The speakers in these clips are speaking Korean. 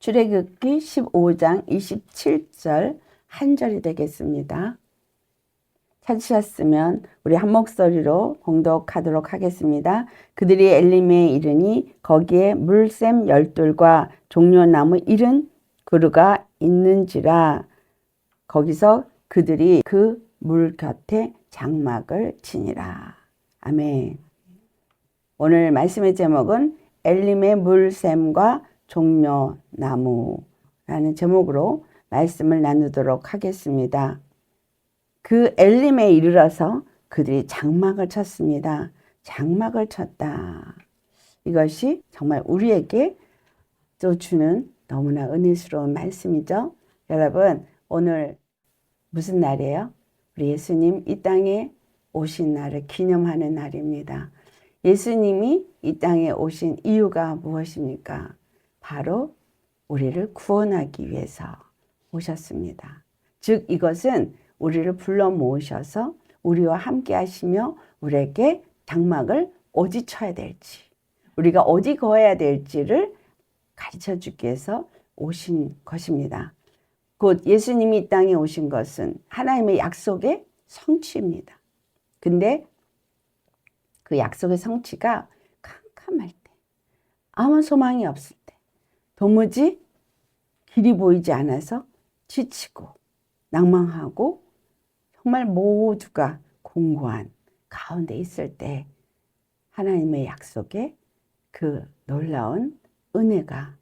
출애굽기 15장 27절 한 절이 되겠습니다. 찾으셨으면 우리 한 목소리로 봉독하도록 하겠습니다. 그들이 엘림에 이르니 거기에 물샘 12과 종려나무 70그루가 있는지라. 거기서 그들이 그 물 곁에 장막을 치니라. 아멘. 오늘 말씀의 제목은 엘림의 물샘과 종려나무라는 제목으로 말씀을 나누도록 하겠습니다. 그 엘림에 이르러서 그들이 장막을 쳤습니다. 장막을 쳤다. 이것이 정말 우리에게 또 주는 너무나 은혜스러운 말씀이죠. 여러분, 오늘 무슨 날이에요? 우리 예수님 이 땅에 오신 날을 기념하는 날입니다. 예수님이 이 땅에 오신 이유가 무엇입니까? 바로 우리를 구원하기 위해서 오셨습니다. 즉 이것은 우리를 불러 모으셔서 우리와 함께 하시며 우리에게 장막을 어디 쳐야 될지, 우리가 어디 거해야 될지를 가르쳐 주기 위해서 오신 것입니다. 곧 예수님이 이 땅에 오신 것은 하나님의 약속의 성취입니다. 근데 그 약속의 성취가 캄캄할 때, 아무 소망이 없을 때, 도무지 길이 보이지 않아서 지치고 낭망하고 정말 모두가 공고한 가운데 있을 때 하나님의 약속의 그 놀라운 은혜가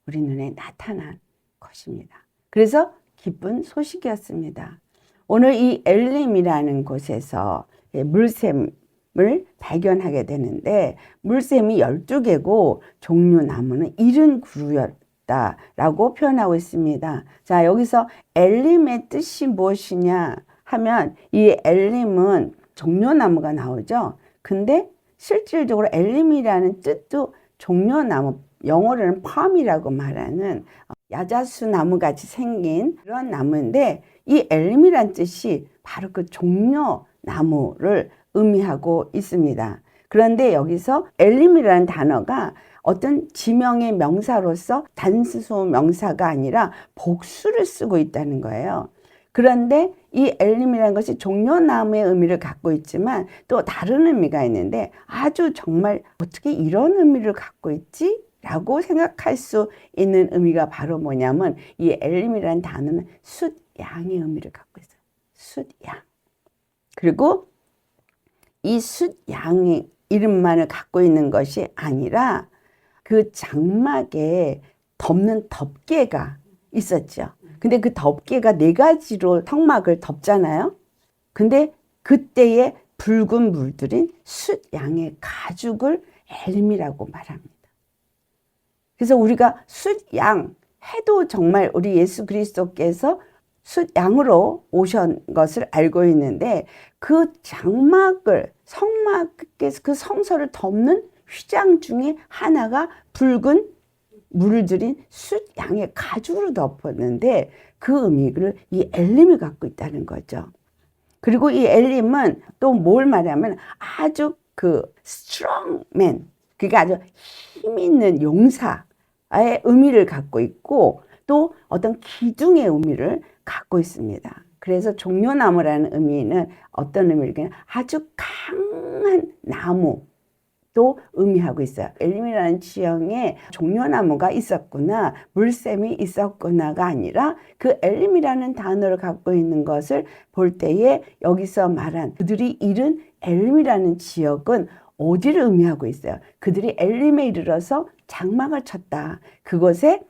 우리 눈에 나타난 것입니다. 그래서 기쁜 소식이었습니다. 오늘 이 엘림이라는 곳에서 물샘을 발견하게 되는데 물샘이 12개고 종려나무는 70그루였다라고 표현하고 있습니다. 자, 여기서 엘림의 뜻이 무엇이냐 하면 이 엘림은 종려나무가 나오죠. 근데 실질적으로 엘림이라는 뜻도 종려나무, 영어로는 팜이라고 말하는 야자수 나무 같이 생긴 그런 나무인데 이 엘림이란 뜻이 바로 그 종려나무를 의미하고 있습니다. 그런데 여기서 엘림이라는 단어가 어떤 지명의 명사로서 단수 명사가 아니라 복수를 쓰고 있다는 거예요. 그런데 이 엘림이라는 것이 종려나무의 의미를 갖고 있지만 또 다른 의미가 있는데 아주 정말 어떻게 이런 의미를 갖고 있지? 라고 생각할 수 있는 의미가 바로 뭐냐면 이 엘림이라는 단어는 숫양의 의미를 갖고 있어요. 숫양. 그리고 이 숫양의 이름만을 갖고 있는 것이 아니라 그 장막에 덮는 덮개가 있었죠. 근데 그 덮개가 4가지로 성막을 덮잖아요. 근데 그때에 붉은 물들인 숫양의 가죽을 엘림이라고 말합니다. 그래서 우리가 숫양 해도 정말 우리 예수 그리스도께서 숫양으로 오신 것을 알고 있는데 그 장막을 성막께서 그 성소를 덮는 휘장 중에 하나가 붉은 물들인 숫양의 가죽으로 덮었는데 그 의미를 이 엘림이 갖고 있다는 거죠. 그리고 이 엘림은 또 뭘 말하면 아주 그 strong man, 그러니까 아주 힘 있는 용사의 의미를 갖고 있고 또 어떤 기둥의 의미를 갖고 있습니다. 그래서 종려나무라는 의미는 어떤 의미를 아주 강한 나무 또 의미하고 있어요. 엘림이라는 지형에 종려나무가 있었구나, 물샘이 있었구나가 아니라 그 엘림이라는 단어를 갖고 있는 것을 볼 때에 여기서 말한 그들이 이른 엘림이라는 지역은 어디를 의미하고 있어요? 그들이 엘림에 이르러서 장막을 쳤다. 그곳에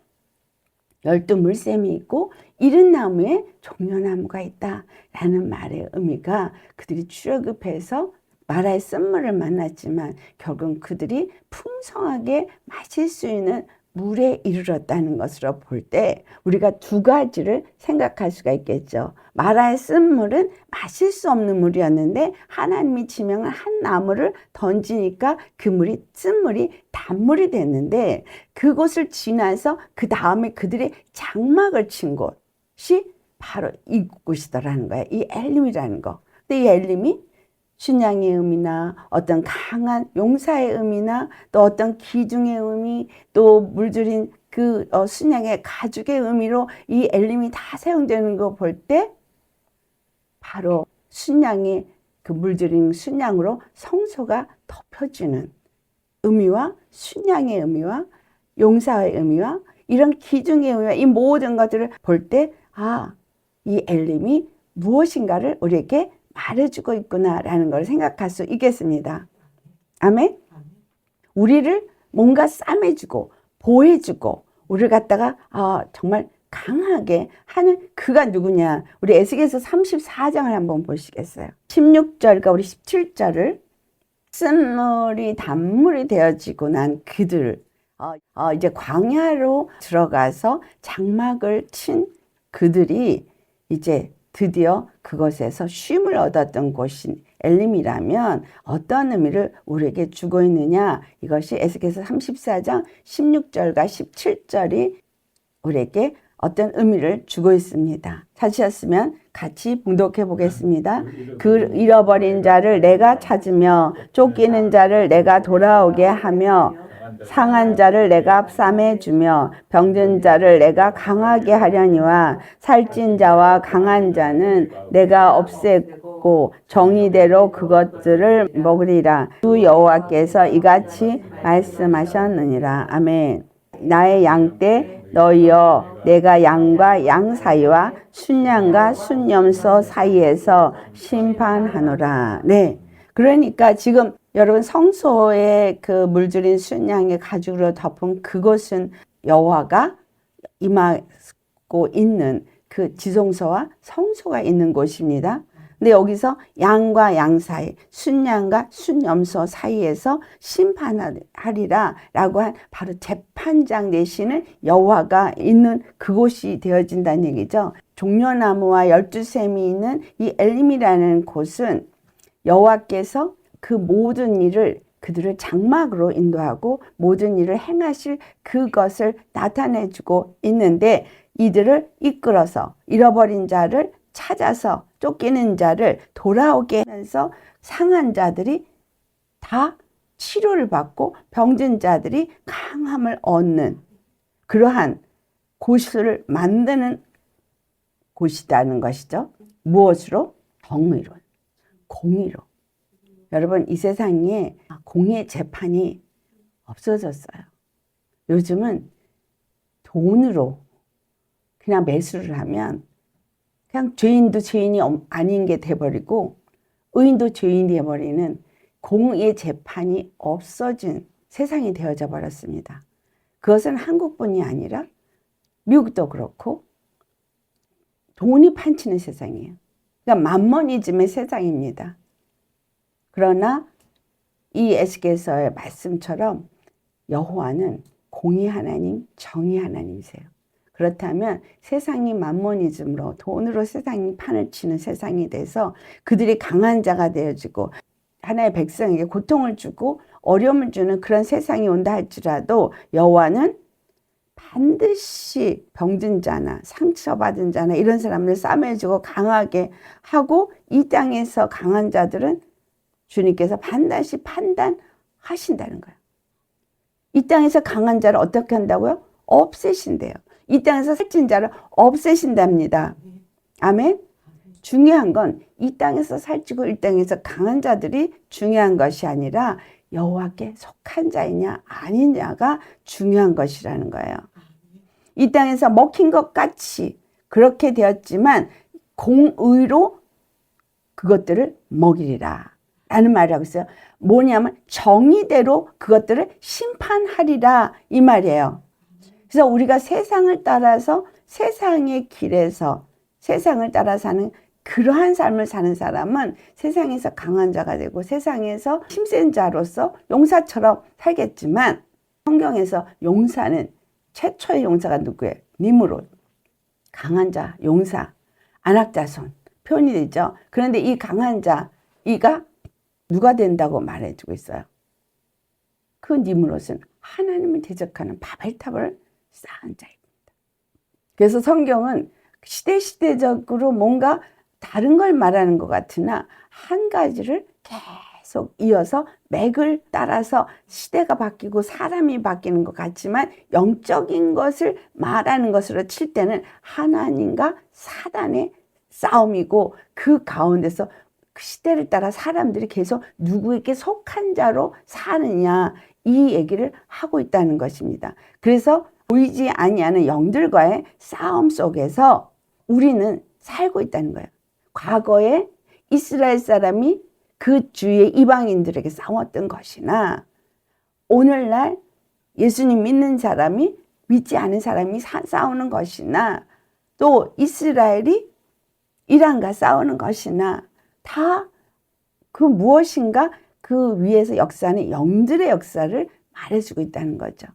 12물샘이 있고 70나무에 종려나무가 있다 라는 말의 의미가 그들이 출애굽해서 마라의 쓴물을 만났지만 결국은 그들이 풍성하게 마실 수 있는 물에 이르렀다는 것으로 볼 때 우리가 2가지를 생각할 수가 있겠죠. 마라의 쓴물은 마실 수 없는 물이었는데 하나님이 지명한 한 나무를 던지니까 그 물이 쓴물이 단물이 됐는데 그곳을 지나서 그 다음에 그들이 장막을 친 곳이 바로 이곳이더라는 거예요. 이 엘림이라는 거. 근데 이 엘림이 춘향의 의미나 어떤 강한 용사의 의미나 또 어떤 기둥의 의미 또 물들인 그 순양의 가죽의 의미로 이 엘림이 다 사용되는 거 볼 때 바로 순양이 그 물들인 순양으로 성소가 덮여지는 의미와 순양의 의미와 용사의 의미와 이런 기둥의 의미와 이 모든 것들을 볼 때 이 엘림이 무엇인가를 우리에게 말해주고 있구나라는 걸 생각할 수 있겠습니다. 아멘? 우리를 뭔가 싸매주고 보호해주고 우리를 갖다가 정말 강하게 하는 그가 누구냐. 우리 에스겔서 34장을 한번 보시겠어요. 16절과 우리 17절을 쓴물이 단물이 되어지고 난 그들 이제 광야로 들어가서 장막을 친 그들이 이제 드디어 그것에서 쉼을 얻었던 곳인 엘림이라면 어떤 의미를 우리에게 주고 있느냐. 이것이 에스겔서 34장 16절과 17절이 우리에게 어떤 의미를 주고 있습니다. 찾으셨으면 같이 봉독해 보겠습니다. 그 잃어버린 자를 내가 찾으며 쫓기는 자를 내가 돌아오게 하며 상한 자를 내가 싸매주며 병든 자를 내가 강하게 하려니와 살찐 자와 강한 자는 내가 없애고 정의대로 그것들을 먹으리라. 주 여호와께서 이같이 말씀하셨느니라. 아멘. 나의 양 때 너희여 내가 양과 양 사이와 순양과 순염소 사이에서 심판하노라. 네. 그러니까 지금 여러분 성소에 그 물들인 순양의 가죽으로 덮은 그곳은 여호와가 임하고 있는 그 지성소와 성소가 있는 곳입니다. 근데 여기서 양과 양 사이, 순양과 순염소 사이에서 심판하리라 라고 한 바로 재판장 되시는 여호와가 있는 그곳이 되어진다는 얘기죠. 종려나무와 12샘이 있는 이 엘림이라는 곳은 여호와께서 그 모든 일을 그들을 장막으로 인도하고 모든 일을 행하실 그것을 나타내주고 있는데 이들을 이끌어서 잃어버린 자를 찾아서 쫓기는 자를 돌아오게 하면서 상한 자들이 다 치료를 받고 병든 자들이 강함을 얻는 그러한 곳을 만드는 곳이라는 것이죠. 무엇으로? 정의로, 공의로. 여러분 이 세상에 공의 재판이 없어졌어요. 요즘은 돈으로 그냥 매수를 하면 그냥 죄인도 죄인이 아닌 게 돼버리고 의인도 죄인이 돼버리는 공의 재판이 없어진 세상이 되어져 버렸습니다. 그것은 한국뿐이 아니라 미국도 그렇고 돈이 판치는 세상이에요. 그러니까 만머니즘의 세상입니다. 그러나 이 에스겔서의 말씀처럼 여호와는 공의 하나님, 정의 하나님이세요. 그렇다면 세상이 만모니즘으로 돈으로 세상이 판을 치는 세상이 돼서 그들이 강한 자가 되어지고 하나의 백성에게 고통을 주고 어려움을 주는 그런 세상이 온다 할지라도 여호와는 반드시 병든 자나 상처받은 자나 이런 사람을 싸매주고 강하게 하고 이 땅에서 강한 자들은 주님께서 반드시 판단하신다는 거예요. 이 땅에서 강한 자를 어떻게 한다고요? 없애신대요. 이 땅에서 살찐 자를 없애신답니다. 아멘. 중요한 건 이 땅에서 살찌고 이 땅에서 강한 자들이 중요한 것이 아니라 여호와께 속한 자이냐 아니냐가 중요한 것이라는 거예요. 이 땅에서 먹힌 것 같이 그렇게 되었지만 공의로 그것들을 먹이리라 라는 말을 하고 있어요. 뭐냐면 정의대로 그것들을 심판하리라 이 말이에요. 그래서 우리가 세상을 따라서 세상의 길에서 세상을 따라 사는 그러한 삶을 사는 사람은 세상에서 강한 자가 되고 세상에서 힘센 자로서 용사처럼 살겠지만 성경에서 용사는 최초의 용사가 누구예요? 니므롯. 강한 자, 용사, 안악자손 표현이 되죠. 그런데 이 강한 자, 이가 누가 된다고 말해주고 있어요? 그 니므롯은 하나님을 대적하는 바벨탑을 쌓은 자입니다. 그래서 성경은 시대적으로 뭔가 다른 걸 말하는 것 같으나 한 가지를 계속 이어서 맥을 따라서 시대가 바뀌고 사람이 바뀌는 것 같지만 영적인 것을 말하는 것으로 칠 때는 하나님과 사단의 싸움이고 그 가운데서 그 시대를 따라 사람들이 계속 누구에게 속한 자로 사느냐 이 얘기를 하고 있다는 것입니다. 그래서 보이지 아니하는 영들과의 싸움 속에서 우리는 살고 있다는 거예요. 과거에 이스라엘 사람이 그 주위의 이방인들에게 싸웠던 것이나 오늘날 예수님 믿는 사람이 믿지 않은 사람이 싸우는 것이나 또 이스라엘이 이란과 싸우는 것이나 다 그 무엇인가 그 위에서 역사하는 영들의 역사를 말해주고 있다는 거죠.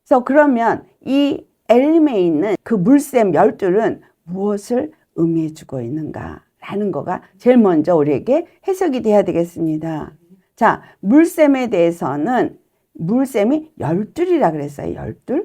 그래서 그러면 이 엘림에 있는 그 물샘 12은 무엇을 의미해주고 있는가라는 거가 제일 먼저 우리에게 해석이 돼야 되겠습니다. 자, 물샘에 대해서는 물샘이 12이라 그랬어요. 12.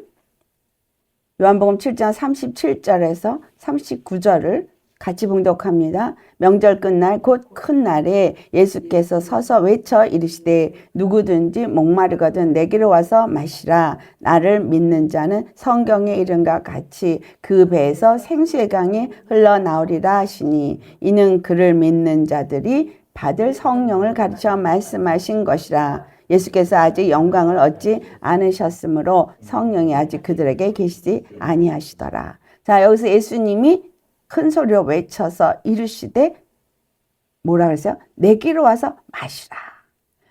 요한복음 7장 37절에서 39절을 같이 봉독합니다. 명절 끝날 곧 큰 날에 예수께서 서서 외쳐 이르시되 누구든지 목마르거든 내게로 와서 마시라. 나를 믿는 자는 성경의 이름과 같이 그 배에서 생수의 강이 흘러나오리라 하시니 이는 그를 믿는 자들이 받을 성령을 가르쳐 말씀하신 것이라. 예수께서 아직 영광을 얻지 않으셨으므로 성령이 아직 그들에게 계시지 아니하시더라. 자, 여기서 예수님이 큰 소리로 외쳐서 이르시되 뭐라 그랬어요? 내게로 와서 마시라.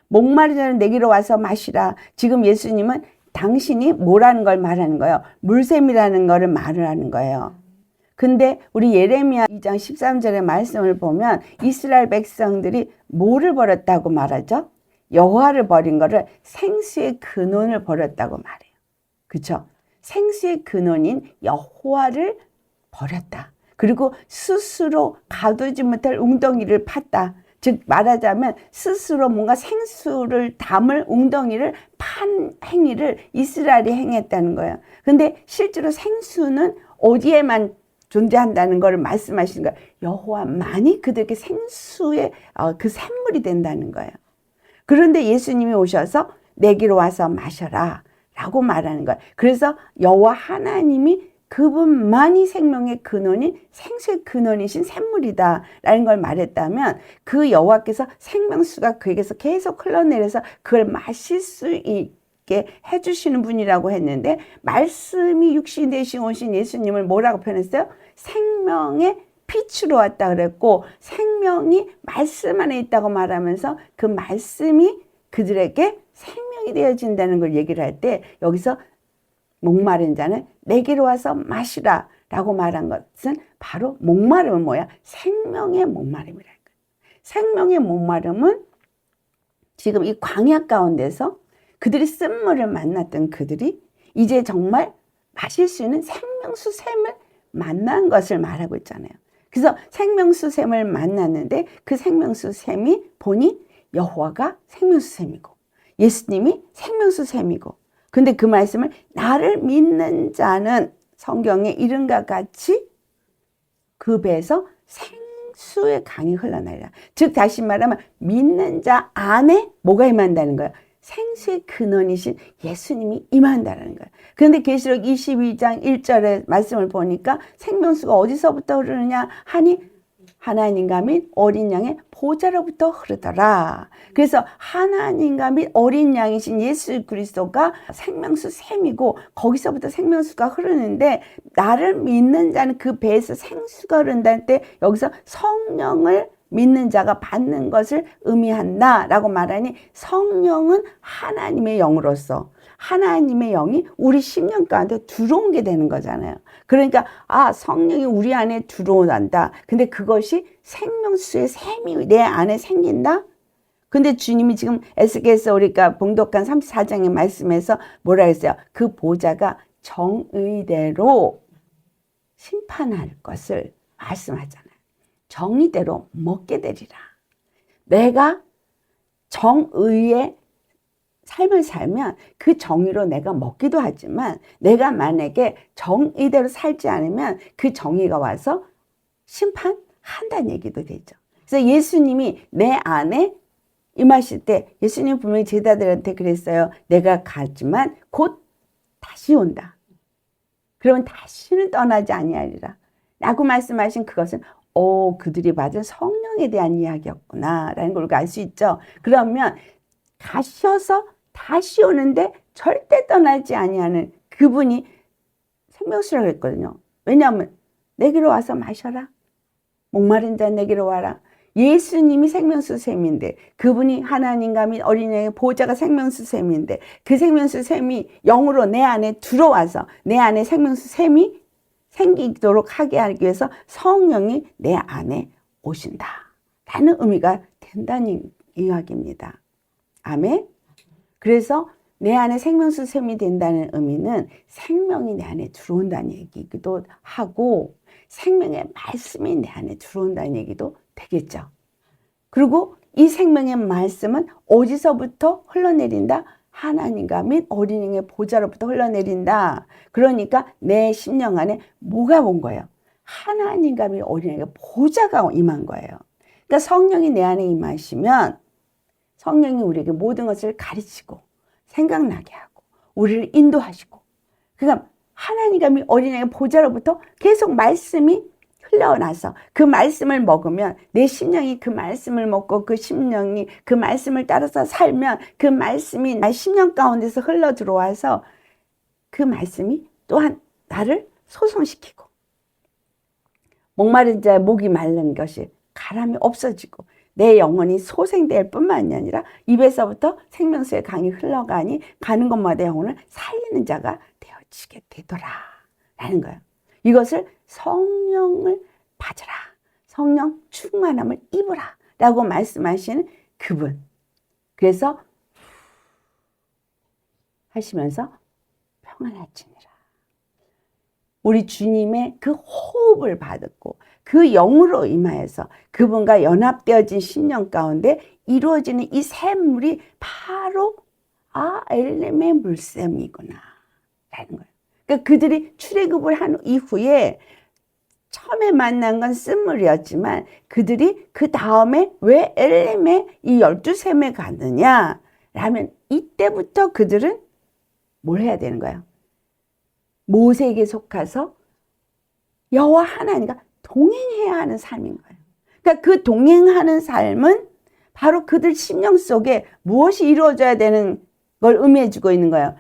목마른 자는 내게로 와서 마시라. 지금 예수님은 당신이 뭐라는 걸 말하는 거예요? 물샘이라는 거를 말을 하는 거예요. 근데 우리 예레미야 2장 13절의 말씀을 보면 이스라엘 백성들이 뭐를 버렸다고 말하죠? 여호와를 버린 거를 생수의 근원을 버렸다고 말해요. 그렇죠? 생수의 근원인 여호와를 버렸다. 그리고 스스로 가두지 못할 웅덩이를 팠다. 즉 말하자면 스스로 뭔가 생수를 담을 웅덩이를 판 행위를 이스라엘이 행했다는 거예요. 근데 실제로 생수는 어디에만 존재한다는 것을 말씀하시는 거예요. 여호와만이 그들에게 생수의 그 샘물이 된다는 거예요. 그런데 예수님이 오셔서 내게로 와서 마셔라 라고 말하는 거예요. 그래서 여호와 하나님이 그분만이 생명의 근원인 생수의 근원이신 샘물이다 라는 걸 말했다면 그 여호와께서 생명수가 그에게서 계속 흘러내려서 그걸 마실 수 있게 해주시는 분이라고 했는데 말씀이 육신 되신 오신 예수님을 뭐라고 표현했어요? 생명의 빛으로 왔다 그랬고 생명이 말씀 안에 있다고 말하면서 그 말씀이 그들에게 생명이 되어진다는 걸 얘기를 할 때 여기서 목마른 자는 내게로 와서 마시라 라고 말한 것은 바로 목마름은 뭐야? 생명의 목마름이라는 거예요. 생명의 목마름은 지금 이 광야 가운데서 그들이 쓴물을 만났던 그들이 이제 정말 마실 수 있는 생명수 샘을 만난 것을 말하고 있잖아요. 그래서 생명수 샘을 만났는데 그 생명수 샘이 보니 여호와가 생명수 샘이고 예수님이 생명수 샘이고 근데 그 말씀을 나를 믿는 자는 성경의 이름과 같이 그 배에서 생수의 강이 흘러나리라. 즉 다시 말하면 믿는 자 안에 뭐가 임한다는 거예요? 생수의 근원이신 예수님이 임한다는 거예요. 그런데 계시록 22장 1절의 말씀을 보니까 생명수가 어디서부터 흐르느냐 하니 하나님과 및 어린 양의 보좌로부터 흐르더라. 그래서 하나님과 및 어린 양이신 예수 그리스도가 생명수 샘이고 거기서부터 생명수가 흐르는데 나를 믿는 자는 그 배에서 생수가 흐른다는 때 여기서 성령을 믿는 자가 받는 것을 의미한다 라고 말하니 성령은 하나님의 영으로서 하나님의 영이 우리 심령 가운데 들어온 게 되는 거잖아요. 그러니까 성령이 우리 안에 들어온다. 근데 그것이 생명수의 샘이 내 안에 생긴다. 근데 주님이 지금 에스겔서 우리가 봉독한 34장의 말씀에서 뭐라 했어요? 그 보좌가 정의대로 심판할 것을 말씀하잖아요. 정의대로 먹게 되리라. 내가 정의의 삶을 살면 그 정의로 내가 먹기도 하지만 내가 만약에 정의대로 살지 않으면 그 정의가 와서 심판한다는 얘기도 되죠. 그래서 예수님이 내 안에 임하실 때 예수님 분명히 제자들한테 그랬어요. 내가 가지만 곧 다시 온다. 그러면 다시는 떠나지 아니하리라 라고 말씀하신 그것은 그들이 받은 성령에 대한 이야기였구나 라는 걸 알 수 있죠. 그러면 가셔서 다시 오는데 절대 떠나지 아니하는 그분이 생명수라고 했거든요. 왜냐하면 내게로 와서 마셔라. 목마른 자 내게로 와라. 예수님이 생명수 샘인데 그분이 하나님과 및 어린이의 보호자가 생명수 샘인데 그 생명수 샘이 영으로 내 안에 들어와서 내 안에 생명수 샘이 생기도록 하게 하기 위해서 성령이 내 안에 오신다 라는 의미가 된다는 이야기입니다. 아멘. 그래서 내 안에 생명수 샘이 된다는 의미는 생명이 내 안에 들어온다는 얘기기도 하고 생명의 말씀이 내 안에 들어온다는 얘기도 되겠죠. 그리고 이 생명의 말씀은 어디서부터 흘러내린다? 하나님과 및 어린이의 보좌로부터 흘러내린다. 그러니까 내 심령 안에 뭐가 온 거예요? 하나님과 및 어린이의 보좌가 임한 거예요. 그러니까 성령이 내 안에 임하시면 성령이 우리에게 모든 것을 가르치고 생각나게 하고 우리를 인도하시고 그러니까 하나님과 및 어린이의 보좌로부터 계속 말씀이 흘러나서 그 말씀을 먹으면 내 심령이 그 말씀을 먹고 그 심령이 그 말씀을 따라서 살면 그 말씀이 나 심령 가운데서 흘러 들어와서 그 말씀이 또한 나를 소성시키고 목마른 자의 목이 마른 것이 가람이 없어지고 내 영혼이 소생될 뿐만이 아니라 입에서부터 생명수의 강이 흘러가니 가는 곳마다 영혼을 살리는 자가 되어지게 되더라 라는 거예요. 이것을 성령을 받으라. 성령 충만함을 입으라 라고 말씀하시는 그분. 그래서 하시면서 평안할지니라. 우리 주님의 그 호흡을 받았고 그 영으로 임하여서 그분과 연합되어진 심령 가운데 이루어지는 이 샘물이 바로 엘림의 물샘이구나 라는 거예요. 그러니까 그들이 출애굽을 한 이후에 처음에 만난 건 쓴물이었지만 그들이 그 다음에 왜 엘림의 이 12샘에 가느냐 라면 이때부터 그들은 뭘 해야 되는 거예요? 모세에게 속해서 여호와 하나님과 동행해야 하는 삶인 거예요. 그러니까 그 동행하는 삶은 바로 그들 심령 속에 무엇이 이루어져야 되는 걸 의미해 주고 있는 거예요.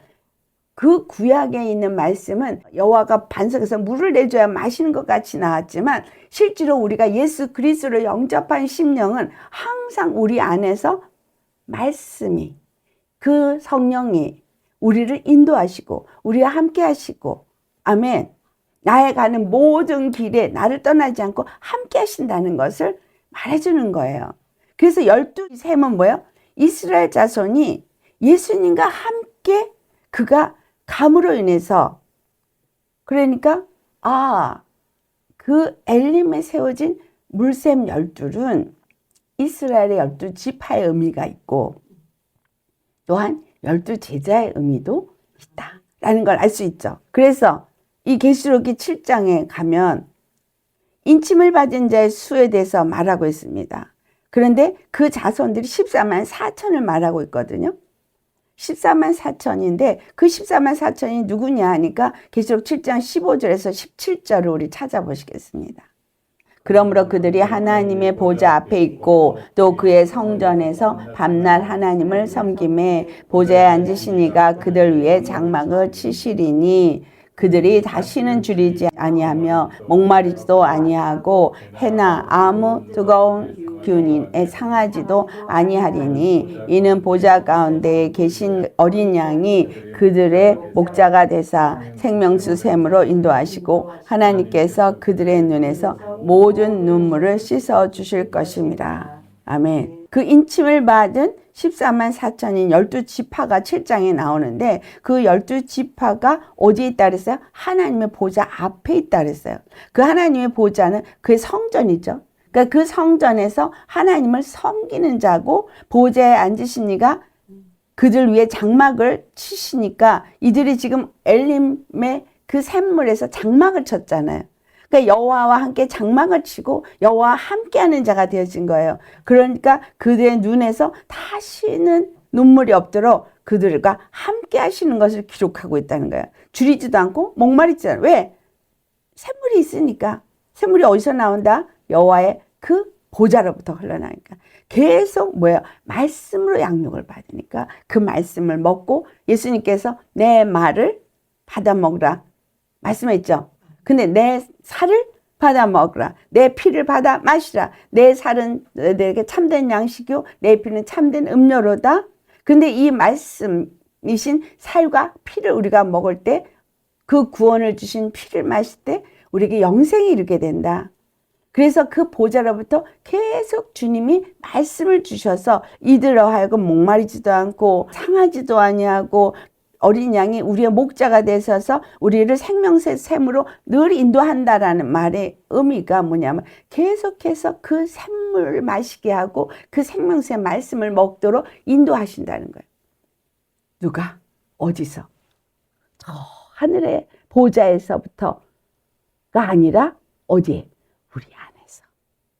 그 구약에 있는 말씀은 여호와가 반석에서 물을 내줘야 마시는 것 같이 나왔지만 실제로 우리가 예수 그리스도를 영접한 심령은 항상 우리 안에서 말씀이 그 성령이 우리를 인도하시고 우리와 함께 하시고 아멘. 나의 가는 모든 길에 나를 떠나지 않고 함께 하신다는 것을 말해주는 거예요. 그래서 12샘은 뭐예요? 이스라엘 자손이 예수님과 함께 그가 감으로 인해서 그러니까 그 엘림에 세워진 물샘 12은 이스라엘의 12지파의 의미가 있고 또한 12제자의 의미도 있다라는 걸 알 수 있죠. 그래서 이 계시록기 7장에 가면 인침을 받은 자의 수에 대해서 말하고 있습니다. 그런데 그 자손들이 14만 4천을 말하고 있거든요. 14만 4천인데 그 14만 4천이 누구냐 하니까 계시록 7장 15절에서 17절을 우리 찾아보시겠습니다. 그러므로 그들이 하나님의 보좌 앞에 있고 또 그의 성전에서 밤낮 하나님을 섬김에 보좌에 앉으시니가 그들 위에 장막을 치시리니 그들이 다시는 줄이지 아니하며 목마르지도 아니하고 해나 아무 뜨거운 균에 상하지도 아니하리니 이는 보좌 가운데 계신 어린 양이 그들의 목자가 되사 생명수 샘으로 인도하시고 하나님께서 그들의 눈에서 모든 눈물을 씻어 주실 것입니다. 아멘. 그 인침을 받은 14만 4천인 12지파가 7장에 나오는데 그 12지파가 어디에 있다 그랬어요? 하나님의 보좌 앞에 있다 그랬어요. 그 하나님의 보좌는 그의 성전이죠. 그러니까 그 성전에서 하나님을 섬기는 자고 보좌에 앉으시니까 그들 위에 장막을 치시니까 이들이 지금 엘림의 그 샘물에서 장막을 쳤잖아요. 그러니까 여호와와 함께 장막을 치고 여호와와 함께하는 자가 되어진 거예요. 그러니까 그들의 눈에서 다시는 눈물이 없도록 그들과 함께 하시는 것을 기록하고 있다는 거예요. 줄이지도 않고 목마르지도 않아요. 왜? 샘물이 있으니까. 샘물이 어디서 나온다? 여호와의 그 보좌로부터 흘러나니까. 계속 뭐예요? 말씀으로 양육을 받으니까 그 말씀을 먹고 예수님께서 내 말을 받아 먹으라 말씀했죠. 근데 내 살을 받아 먹으라. 내 피를 받아 마시라. 내 살은 너에게 참된 양식이요 내 피는 참된 음료로다. 근데 이 말씀이신 살과 피를 우리가 먹을 때 그 구원을 주신 피를 마실 때 우리에게 영생이 이르게 된다. 그래서 그 보좌로부터 계속 주님이 말씀을 주셔서 이들로 하여금 목마르지도 않고 상하지도 아니하고 어린 양이 우리의 목자가 되셔서 우리를 생명새 샘으로 늘 인도한다라는 말의 의미가 뭐냐면 계속해서 그 샘물을 마시게 하고 그 생명새 말씀을 먹도록 인도하신다는 거예요. 누가? 어디서? 저 하늘의 보좌에서부터가 아니라 어디에? 우리 안에서.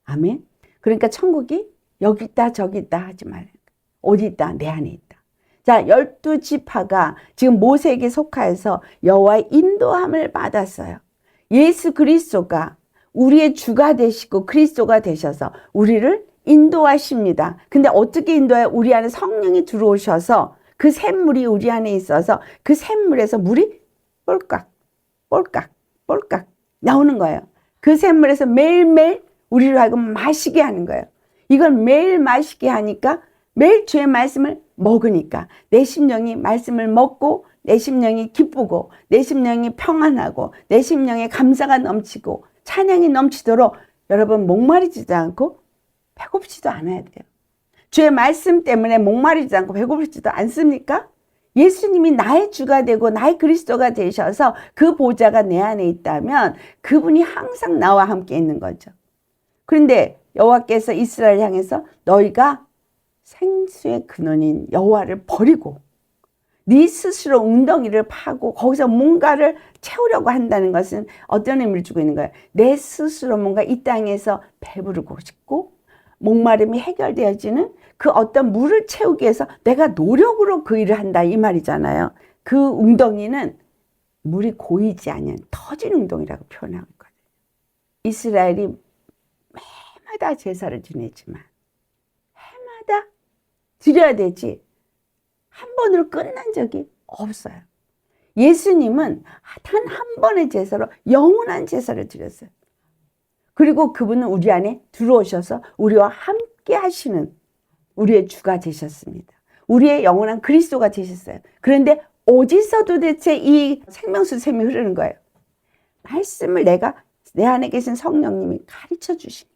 아멘. 그러니까 천국이 여기 있다 저기 있다 하지 말아요. 어디 있다? 내 안에 있다. 자, 12지파가 지금 모세에게 속하여서 여호와의 인도함을 받았어요. 예수 그리스도가 우리의 주가 되시고 그리스도가 되셔서 우리를 인도하십니다. 근데 어떻게 인도해요? 우리 안에 성령이 들어오셔서 그 샘물이 우리 안에 있어서 그 샘물에서 물이 볼깍 볼깍 볼깍 나오는 거예요. 그 샘물에서 매일매일 우리를 하여금 마시게 하는 거예요. 이걸 매일 마시게 하니까 매일 주의 말씀을 먹으니까 내 심령이 말씀을 먹고 내 심령이 기쁘고 내 심령이 평안하고 내 심령에 감사가 넘치고 찬양이 넘치도록 여러분 목마르지도 않고 배고프지도 않아야 돼요. 주의 말씀 때문에 목마르지도 않고 배고프지도 않습니까? 예수님이 나의 주가 되고 나의 그리스도가 되셔서 그 보좌가 내 안에 있다면 그분이 항상 나와 함께 있는 거죠. 그런데 여호와께서 이스라엘 향해서 너희가 생수의 근원인 여호와를 버리고 네 스스로 웅덩이를 파고 거기서 뭔가를 채우려고 한다는 것은 어떤 의미를 주고 있는 거예요? 내 스스로 뭔가 이 땅에서 배부르고 싶고 목마름이 해결되어지는 그 어떤 물을 채우기 위해서 내가 노력으로 그 일을 한다 이 말이잖아요. 그 웅덩이는 물이 고이지 않은 터진 웅덩이라고 표현하고 있거든요. 이스라엘이 해마다 제사를 지내지만 해마다 드려야 되지 한 번으로 끝난 적이 없어요. 예수님은 단 한 번의 제사로 영원한 제사를 드렸어요. 그리고 그분은 우리 안에 들어오셔서 우리와 함께 하시는 우리의 주가 되셨습니다. 우리의 영원한 그리스도가 되셨어요. 그런데 어디서 도대체 이 생명수 샘이 흐르는 거예요? 말씀을 내 안에 계신 성령님이 가르쳐 주시니까.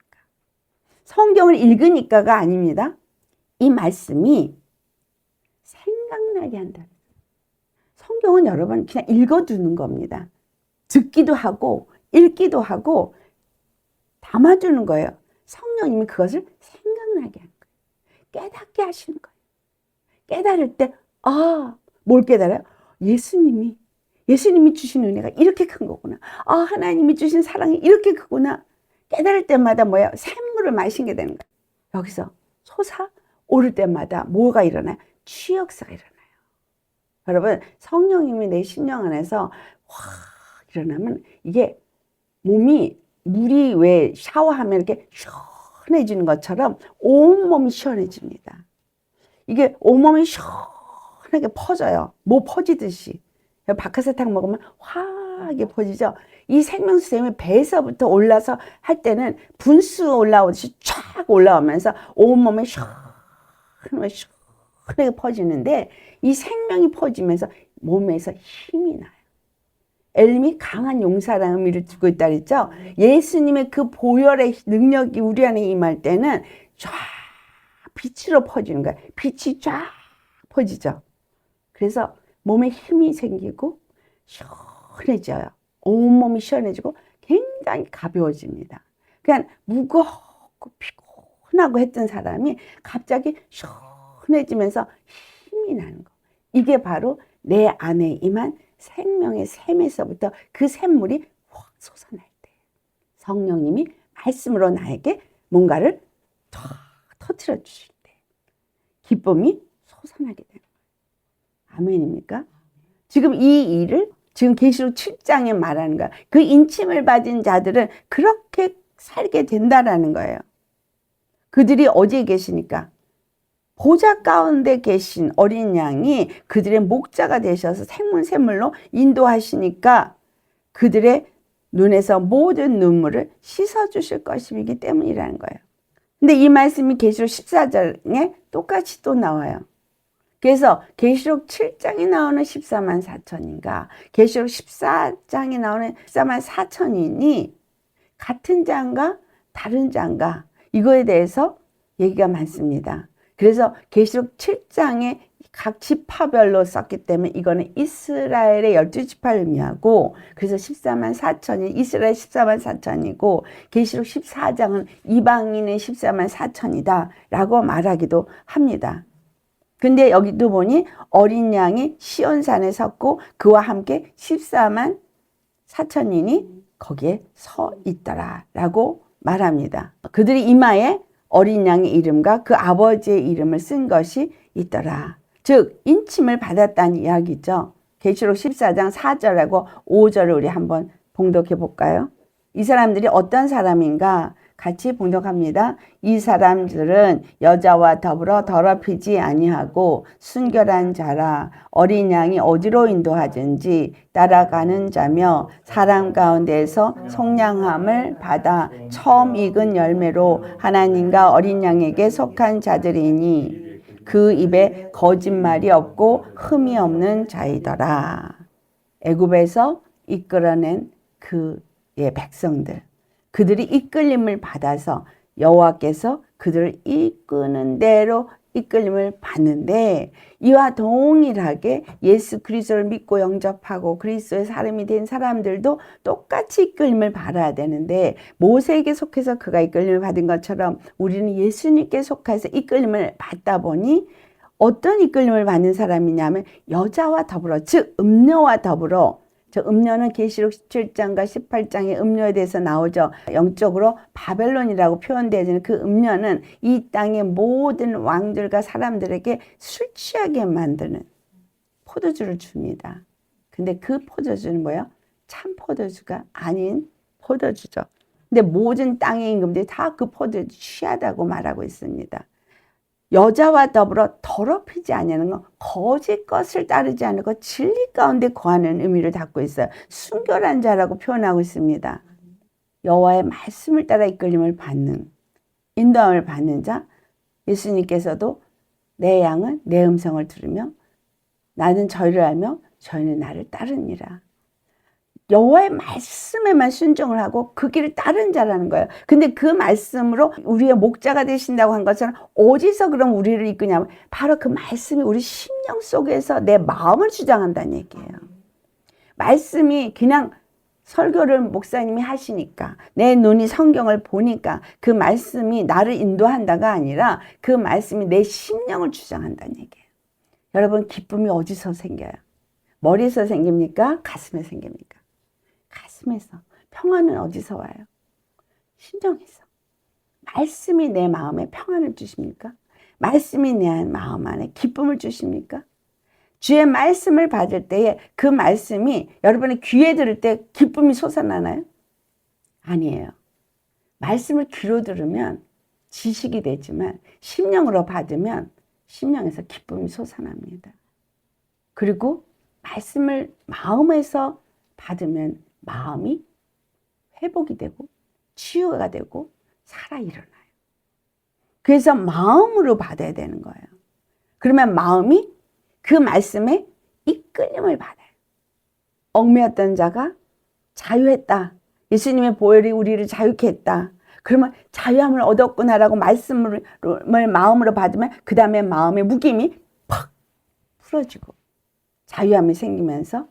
성경을 읽으니까가 아닙니다. 이 말씀이 생각나게 한다. 성경은 여러분 그냥 읽어두는 겁니다. 듣기도 하고 읽기도 하고 담아두는 거예요. 성령님이 그것을 생각나게 하는 거예요. 깨닫게 하시는 거예요. 깨달을 때 뭘 깨달아요? 예수님이 주신 은혜가 이렇게 큰 거구나. 하나님이 주신 사랑이 이렇게 크구나. 깨달을 때마다 뭐예요? 샘물을 마시게 되는 거예요. 여기서 솟아오를 때마다 뭐가 일어나요? 치유 역사가 일어나요. 여러분 성령님이 내 심령 안에서 확 일어나면 이게 몸이 물이 왜 샤워하면 이렇게 시원해지는 것처럼 온몸이 시원해집니다. 이게 온몸이 시원하게 퍼져요. 뭐 퍼지듯이. 박하사탕 먹으면 화하게 퍼지죠. 이 생명수샘이 배에서부터 올라서 할 때는 분수 올라오듯이 쫙 올라오면서 온몸에 시원하게 퍼지는데 이 생명이 퍼지면서 몸에서 힘이 나요. 엘림이 강한 용사라는 의미를 두고 있다 그랬죠. 예수님의 그 보혈의 능력이 우리 안에 임할 때는 쫙 빛으로 퍼지는 거예요. 빛이 쫙 퍼지죠. 그래서 몸에 힘이 생기고 시원해져요. 온몸이 시원해지고 굉장히 가벼워집니다. 그냥 무겁고 피곤하고 했던 사람이 갑자기 시원해지면서 힘이 나는 거. 이게 바로 내 안에 임한 생명의 샘에서부터 그 샘물이 확 솟아날 때 성령님이 말씀으로 나에게 뭔가를 터뜨려 주실 때 기쁨이 솟아나게 되는 거예요. 아멘입니까? 지금 이 일을 지금 계시록 7장에 말하는 거야. 그 인침을 받은 자들은 그렇게 살게 된다라는 거예요. 그들이 어디에 계시니까? 보좌 가운데 계신 어린 양이 그들의 목자가 되셔서 생물로 인도하시니까 그들의 눈에서 모든 눈물을 씻어주실 것이기 때문이라는 거예요. 근데 이 말씀이 계시록 14장에 똑같이 또 나와요. 그래서 계시록 7장에 나오는 14만 4천인가 계시록 14장에 나오는 14만 4천인이 같은 장과 다른 장과 이거에 대해서 얘기가 많습니다. 그래서 계시록 7장에 각 지파별로 썼기 때문에 이거는 이스라엘의 12지파를 의미하고 그래서 14만 4천이 이스라엘 14만 4천이고 계시록 14장은 이방인의 14만 4천이다 라고 말하기도 합니다. 근데 여기도 보니 어린 양이 시온산에 섰고 그와 함께 14만 4천인이 거기에 서 있더라 라고 말합니다. 그들이 이마에 어린 양의 이름과 그 아버지의 이름을 쓴 것이 있더라. 즉 인침을 받았다는 이야기죠. 계시록 14장 4절하고 5절을 우리 한번 봉독해 볼까요? 이 사람들이 어떤 사람인가? 같이 봉독합니다. 이 사람들은 여자와 더불어 더럽히지 아니하고 순결한 자라 어린 양이 어디로 인도하든지 따라가는 자며 사람 가운데에서 속량함을 받아 처음 익은 열매로 하나님과 어린 양에게 속한 자들이니 그 입에 거짓말이 없고 흠이 없는 자이더라. 애굽에서 이끌어낸 그의 백성들 그들이 이끌림을 받아서 여호와께서 그들을 이끄는 대로 이끌림을 받는데 이와 동일하게 예수 그리스도를 믿고 영접하고 그리스도의 사람이 된 사람들도 똑같이 이끌림을 받아야 되는데 모세에게 속해서 그가 이끌림을 받은 것처럼 우리는 예수님께 속해서 이끌림을 받다 보니 어떤 이끌림을 받는 사람이냐면 여자와 더불어 즉 음녀와 더불어 저 음녀는 계시록 17장과 18장의 음녀에 대해서 나오죠. 영적으로 바벨론이라고 표현되어지는 그 음녀는 이 땅의 모든 왕들과 사람들에게 술 취하게 만드는 포도주를 줍니다. 근데 그 포도주는 뭐예요? 참 포도주가 아닌 포도주죠. 근데 모든 땅의 임금들이 다 그 포도주 취하다고 말하고 있습니다. 여자와 더불어 더럽히지 아니하는 건 거짓 것을 따르지 않고 진리 가운데 거하는 의미를 담고 있어요. 순결한 자라고 표현하고 있습니다. 여호와의 말씀을 따라 이끌림을 받는 인도함을 받는 자 예수님께서도 내 양은 내 음성을 들으며 나는 저희를 알며 저희는 나를 따르니라. 여호와의 말씀에만 순종을 하고 그 길을 따른 자라는 거예요. 근데 그 말씀으로 우리의 목자가 되신다고 한 것처럼 어디서 그럼 우리를 이끄냐면 바로 그 말씀이 우리 심령 속에서 내 마음을 주장한다는 얘기예요. 말씀이 그냥 설교를 목사님이 하시니까 내 눈이 성경을 보니까 그 말씀이 나를 인도한다가 아니라 그 말씀이 내 심령을 주장한다는 얘기예요. 여러분 기쁨이 어디서 생겨요? 머리에서 생깁니까? 가슴에 생깁니까? 가슴에서. 평안은 어디서 와요? 심정에서. 말씀이 내 마음에 평안을 주십니까? 말씀이 내 마음 안에 기쁨을 주십니까? 주의 말씀을 받을 때에 그 말씀이 여러분의 귀에 들을 때 기쁨이 솟아나나요? 아니에요. 말씀을 귀로 들으면 지식이 되지만 심령으로 받으면 심령에서 기쁨이 솟아납니다. 그리고 말씀을 마음에서 받으면 마음이 회복이 되고 치유가 되고 살아 일어나요. 그래서 마음으로 받아야 되는 거예요. 그러면 마음이 그 말씀에 이끌림을 받아요. 얽매였던 자가 자유했다. 예수님의 보혈이 우리를 자유케 했다. 그러면 자유함을 얻었구나라고 말씀을 마음으로 받으면 그 다음에 마음의 묶임이 팍 풀어지고 자유함이 생기면서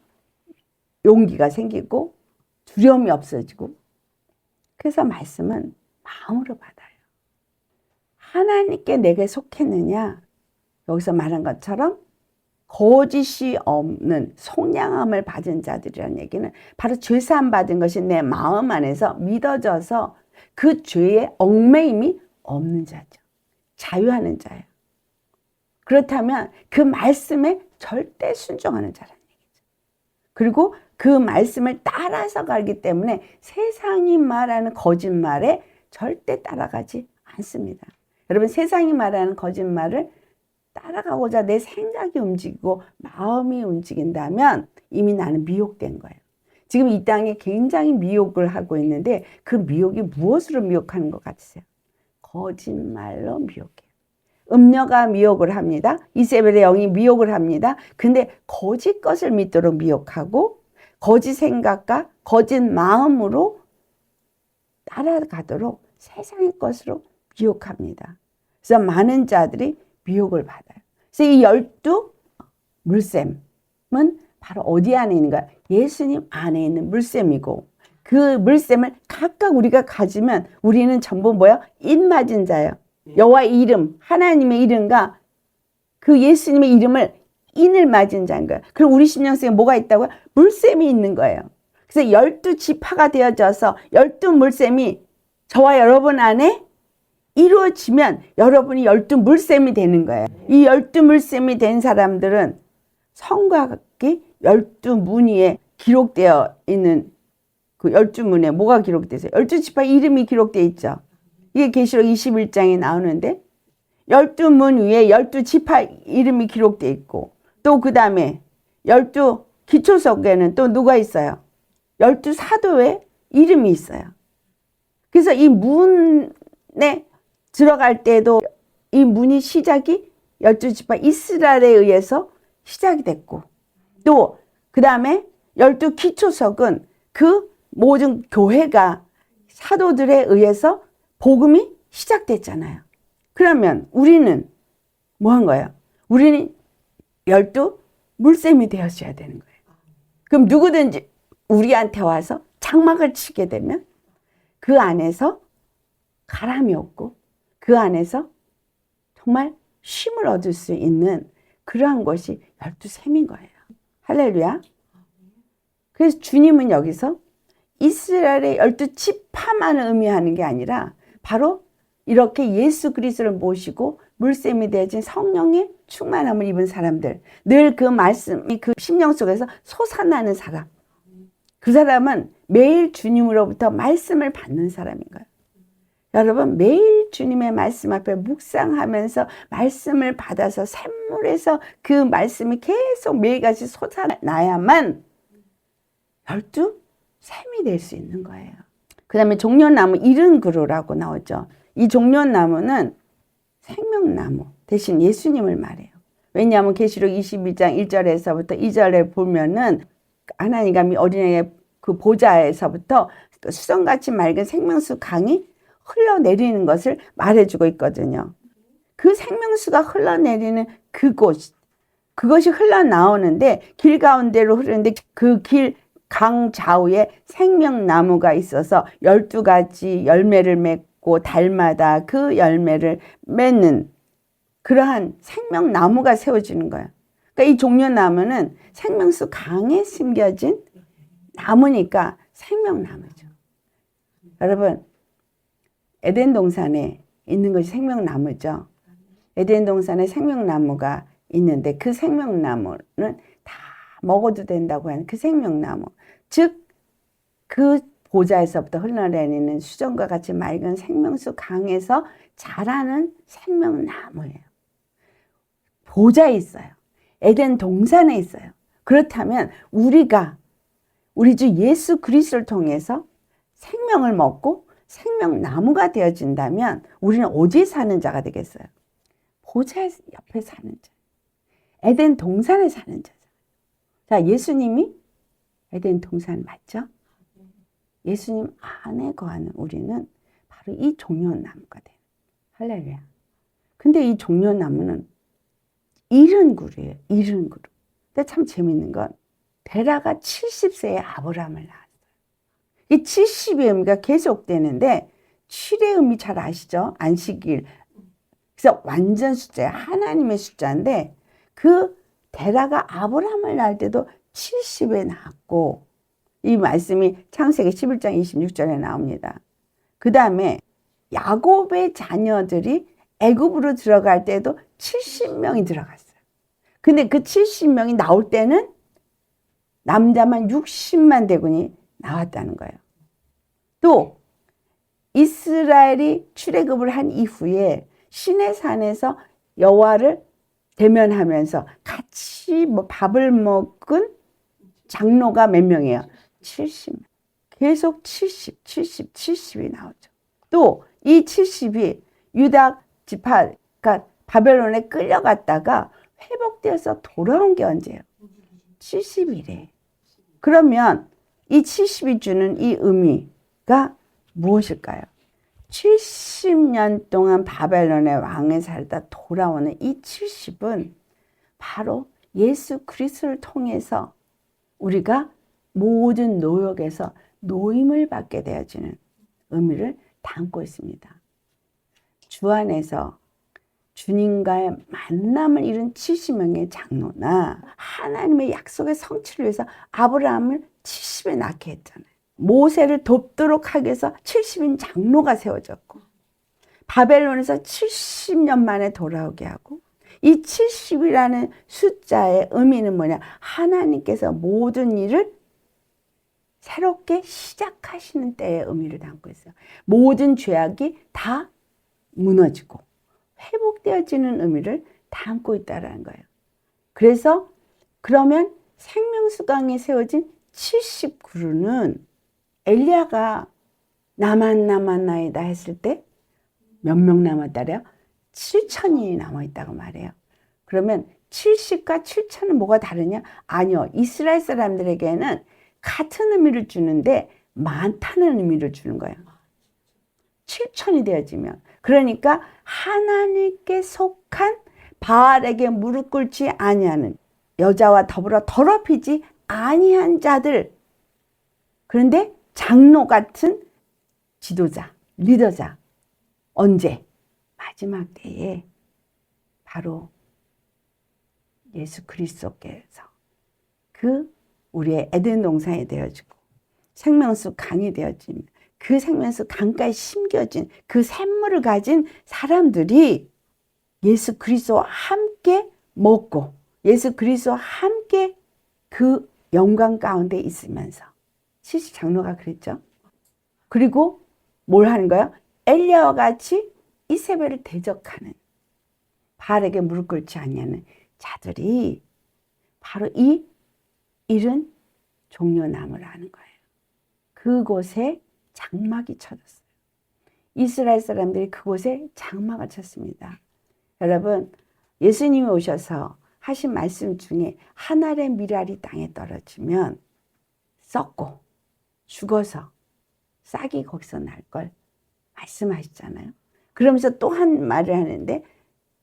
용기가 생기고 두려움이 없어지고 그래서 말씀은 마음으로 받아요. 하나님께 내게 속했느냐? 여기서 말한 것처럼 거짓이 없는 속량함을 받은 자들이라는 얘기는 바로 죄사함 받은 것이 내 마음 안에서 믿어져서 그 죄의 얽매임이 없는 자죠. 자유하는 자예요. 그렇다면 그 말씀에 절대 순종하는 자라는 얘기죠. 그리고 그 말씀을 따라서 가기 때문에 세상이 말하는 거짓말에 절대 따라가지 않습니다. 여러분, 세상이 말하는 거짓말을 따라가고자 내 생각이 움직이고 마음이 움직인다면 이미 나는 미혹된 거예요. 지금 이 땅에 굉장히 미혹을 하고 있는데 그 미혹이 무엇으로 미혹하는 것 같으세요? 거짓말로 미혹해요. 음녀가 미혹을 합니다. 이세벨의 영이 미혹을 합니다. 근데 거짓 것을 믿도록 미혹하고 거짓 생각과 거짓 마음으로 따라가도록 세상의 것으로 미혹합니다. 그래서 많은 자들이 미혹을 받아요. 그래서 이 12 물샘은 바로 어디 안에 있는가? 예수님 안에 있는 물샘이고 그 물샘을 각각 우리가 가지면 우리는 전부 뭐야? 입맞은 자예요. 여호와의 이름, 하나님의 이름과 그 예수님의 이름을 인을 맞은 자인 거예요. 그럼 우리 심령속에 뭐가 있다고요? 물샘이 있는 거예요. 그래서 12지파가 되어져서 12 물샘이 저와 여러분 안에 이루어지면 여러분이 12 물샘이 되는 거예요. 이 12 물샘이 된 사람들은 성곽이 12무늬에 기록되어 있는 그 12문에 뭐가 기록되어 있어요? 12지파 이름이 기록되어 있죠. 이게 계시록 21장에 나오는데 12문 위에 12지파 이름이 기록되어 있고 또 그 다음에 12 기초석에는 또 누가 있어요? 12사도의 이름이 있어요. 그래서 이 문에 들어갈 때도 이 문이 시작이 12지파 이스라엘에 의해서 시작이 됐고 또 그 다음에 12 기초석은 그 모든 교회가 사도들에 의해서 복음이 시작됐잖아요. 그러면 우리는 뭐 한 거예요? 우리는 12 물샘이 되어줘야 되는 거예요. 그럼 누구든지 우리한테 와서 장막을 치게 되면 그 안에서 가람이 없고 그 안에서 정말 쉼을 얻을 수 있는 그러한 것이 12샘인 거예요. 할렐루야. 그래서 주님은 여기서 이스라엘의 12지파만을 의미하는 게 아니라 바로 이렇게 예수 그리스도를 모시고 물샘이 되어진 성령의 충만함을 입은 사람들, 늘 그 말씀이 그 심령 속에서 솟아나는 사람, 그 사람은 매일 주님으로부터 말씀을 받는 사람인 거예요. 여러분, 매일 주님의 말씀 앞에 묵상하면서 말씀을 받아서 샘물에서 그 말씀이 계속 매일같이 솟아나야만 12샘이 될 수 있는 거예요. 그 다음에 종려나무 이른그루라고 나오죠. 이 종려나무는 생명나무 대신 예수님을 말해요. 왜냐하면 계시록 22장 1절에서부터 2절에 보면은 하나님이 어린아이의 그 보좌에서부터 수정같이 맑은 생명수 강이 흘러내리는 것을 말해주고 있거든요. 그 생명수가 흘러내리는 그것이 흘러나오는데 길 가운데로 흐르는데 그 길 강 좌우에 생명나무가 있어서 12가지 열매를 맺고 달마다 그 열매를 맺는 그러한 생명나무가 세워지는 거예요. 그러니까 이 종려나무는 생명수 강에 심겨진 나무니까 생명나무죠. 여러분, 에덴 동산에 있는 것이 생명나무죠. 에덴 동산에 생명나무가 있는데 그 생명나무는 다 먹어도 된다고 하는 그 생명나무, 즉 그 보좌에서부터 흘러내리는 수정과 같이 맑은 생명수 강에서 자라는 생명나무예요. 보좌에 있어요. 에덴 동산에 있어요. 그렇다면 우리 주 예수 그리스도를 통해서 생명을 먹고 생명나무가 되어진다면 우리는 어디에 사는 자가 되겠어요? 보좌 옆에 사는 자. 에덴 동산에 사는 자죠. 자, 예수님이 에덴 동산 맞죠? 예수님 안에 거하는 우리는 바로 이 종려나무가 돼요. 할렐루야. 근데 이 종려나무는 이른그루예요. 이른그루. 근데 참 재밌는 건 데라가 70세에 아브라함을 낳았어요. 이 70의 의미가 계속되는데 7의 의미 잘 아시죠? 안식일. 그래서 완전 숫자예요. 하나님의 숫자인데 그 데라가 아브라함을 낳을 때도 70에 낳았고, 이 말씀이 창세기 11장 26절에 나옵니다. 그 다음에 야곱의 자녀들이 애굽으로 들어갈 때도 70명이 들어갔어요. 근데 그 70명이 나올 때는 남자만 60만 대군이 나왔다는 거예요. 또 이스라엘이 출애굽을 한 이후에 시내산에서 여호와를 대면하면서 같이 밥을 먹은 장로가 몇 명이에요? 70명. 계속 70이 나오죠. 또 이 70이 유다 지파가 바벨론에 끌려갔다가 회복되어서 돌아온 게 언제예요? 70이래. 그러면 이 70이 주는 이 의미가 무엇일까요? 70년 동안 바벨론의 왕에 살다 돌아오는 이 70은 바로 예수 그리스도를 통해서 우리가 모든 노역에서 노임을 받게 되어지는 의미를 담고 있습니다. 주 안에서 주님과의 만남을 이룬 70명의 장로나 하나님의 약속의 성취를 위해서 아브라함을 70에 낳게 했잖아요. 모세를 돕도록 하기 위해서 70인 장로가 세워졌고, 바벨론에서 70년 만에 돌아오게 하고, 이 70이라는 숫자의 의미는 뭐냐? 하나님께서 모든 일을 새롭게 시작하시는 때의 의미를 담고 있어요. 모든 죄악이 다 무너지고 회복되어지는 의미를 담고 있다는 거예요. 그래서 그러면 생명수강에 세워진 70그루는 엘리야가 나만 남았나이다 했을 때 몇 명 남았다래요? 7천이 남아있다고 말해요. 그러면 70과 7천은 뭐가 다르냐? 아니요. 이스라엘 사람들에게는 같은 의미를 주는데 많다는 의미를 주는 거예요. 7천이 되어지면. 그러니까 하나님께 속한 바알에게 무릎 꿇지 아니하는 여자와 더불어 더럽히지 아니한 자들. 그런데 장로 같은 지도자, 리더자. 언제? 마지막 때에 바로 예수 그리스도께서 그 우리의 에덴 동산이 되어지고 생명수 강이 되어진 그 생명수 강가에 심겨진 그 샘물을 가진 사람들이 예수 그리스도와 함께 먹고 예수 그리스도와 함께 그 영광 가운데 있으면서 70 장로가 그랬죠. 그리고 뭘 하는 거예요? 엘리야와 같이 이세벨을 대적하는 바알에게 무릎 꿇지 않냐는 자들이 바로 이 일은 종려나무를 하는 거예요. 그곳에 장막이 쳐졌어요. 이스라엘 사람들이 그곳에 장막을 쳤습니다. 여러분, 예수님이 오셔서 하신 말씀 중에 한 알의 밀알이 땅에 떨어지면 썩고 죽어서 싹이 거기서 날 걸 말씀하셨잖아요. 그러면서 또 한 말을 하는데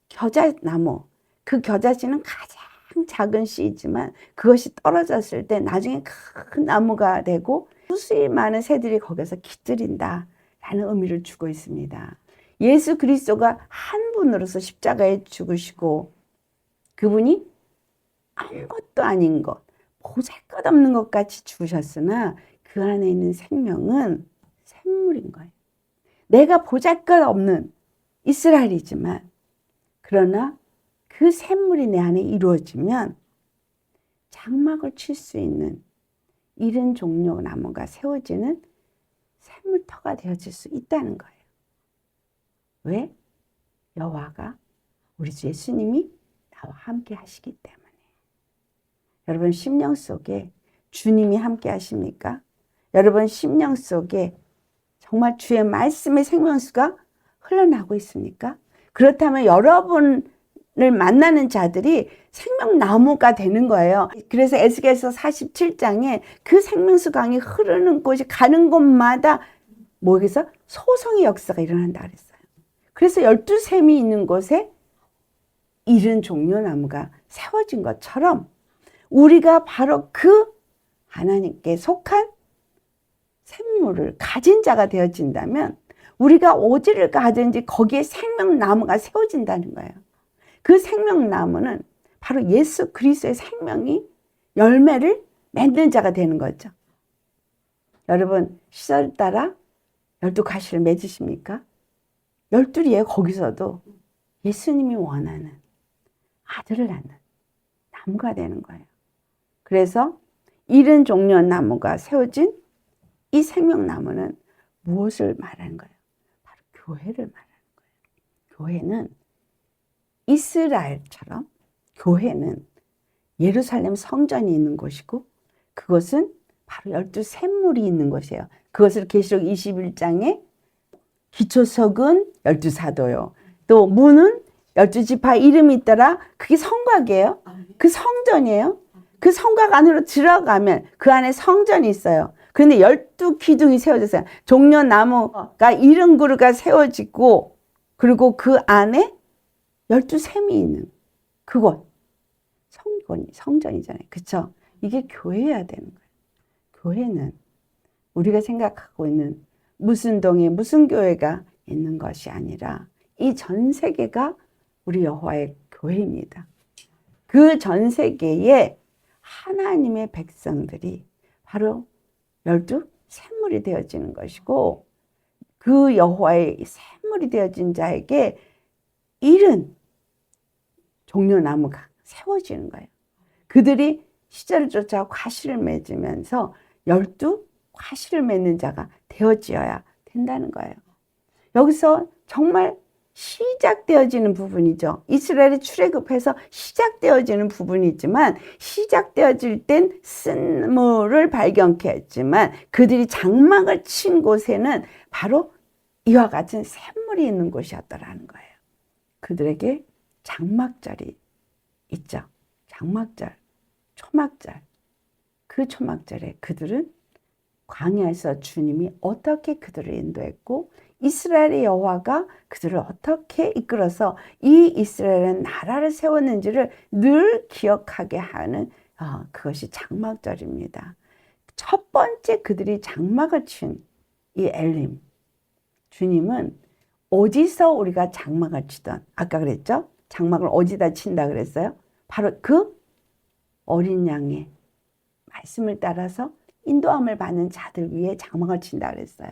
겨자나무, 그 겨자씨는 가장 작은 씨이지만 그것이 떨어졌을 때 나중에 큰 나무가 되고 수수히 많은 새들이 거기서 깃들인다 라는 의미를 주고 있습니다. 예수 그리스도가 한 분으로서 십자가에 죽으시고 그분이 아무것도 아닌 것, 보잘것없는 것 같이 죽으셨으나 그 안에 있는 생명은 샘물인 거예요. 내가 보잘것없는 이스라엘이지만 그러나 그 샘물이 내 안에 이루어지면 장막을 칠 수 있는 이른 종려 나무가 세워지는 샘물터가 되어질 수 있다는 거예요. 왜? 여호와가 우리 주 예수님이 나와 함께 하시기 때문에. 여러분 심령 속에 주님이 함께 하십니까? 여러분 심령 속에 정말 주의 말씀의 생명수가 흘러나오고 있습니까? 그렇다면 여러분을 만나는 자들이 생명나무가 되는 거예요. 그래서 에스겔서 47장에 그 생명수 강이 흐르는 곳이 가는 곳마다 뭐에서 소성의 역사가 일어난다 그랬어요. 그래서 12샘이 있는 곳에 이른 종려나무가 세워진 것처럼 우리가 바로 그 하나님께 속한 샘물을 가진 자가 되어진다면 우리가 어디를 가든지 거기에 생명나무가 세워진다는 거예요. 그 생명나무는 바로 예수 그리스도의 생명이 열매를 맺는 자가 되는 거죠. 여러분 시절 따라 12가시를 맺으십니까? 12이에요. 거기서도 예수님이 원하는 아들을 낳는 나무가 되는 거예요. 그래서 70종려 나무가 세워진 이 생명나무는 무엇을 말하는 거예요? 바로 교회를 말하는 거예요. 교회는 이스라엘처럼 교회는 예루살렘 성전이 있는 곳이고 그것은 바로 12샘물이 있는 곳이에요. 그것을 계시록 21장에 기초석은 12사도요. 또 문은 12지파 이름이 있더라. 그게 성곽이에요. 그 성전이에요. 그 성곽 안으로 들어가면 그 안에 성전이 있어요. 그런데 12기둥이 세워졌어요. 종려나무가 70그루가 세워지고 그리고 그 안에 12샘이 있는 그곳. 성전이잖아요. 그쵸? 이게 교회여야 되는 거예요. 교회는 우리가 생각하고 있는 무슨 동에 무슨 교회가 있는 것이 아니라 이 전 세계가 우리 여호와의 교회입니다. 그 전 세계에 하나님의 백성들이 바로 12샘물이 되어지는 것이고 그 여호와의 샘물이 되어진 자에게 70종려나무가 세워지는 거예요. 그들이 시절을 쫓아 과실을 맺으면서 12과실을 맺는 자가 되어지어야 된다는 거예요. 여기서 정말 시작되어지는 부분이죠. 이스라엘이 출애굽해서 시작되어지는 부분이지만 시작되어질 땐 쓴물을 발견케 했지만 그들이 장막을 친 곳에는 바로 이와 같은 샘물이 있는 곳이었더라는 거예요. 그들에게 장막절이 있죠. 장막절, 초막절. 그 초막절에 그들은 광야에서 주님이 어떻게 그들을 인도했고 이스라엘의 여호와가 그들을 어떻게 이끌어서 이 이스라엘은 나라를 세웠는지를 늘 기억하게 하는 그것이 장막절입니다. 첫 번째 그들이 장막을 친 이 엘림 주님은 어디서 우리가 장막을 치던 아까 그랬죠? 장막을 어디다 친다 그랬어요? 바로 그 어린 양의 말씀을 따라서 인도함을 받는 자들 위에 장막을 친다 그랬어요.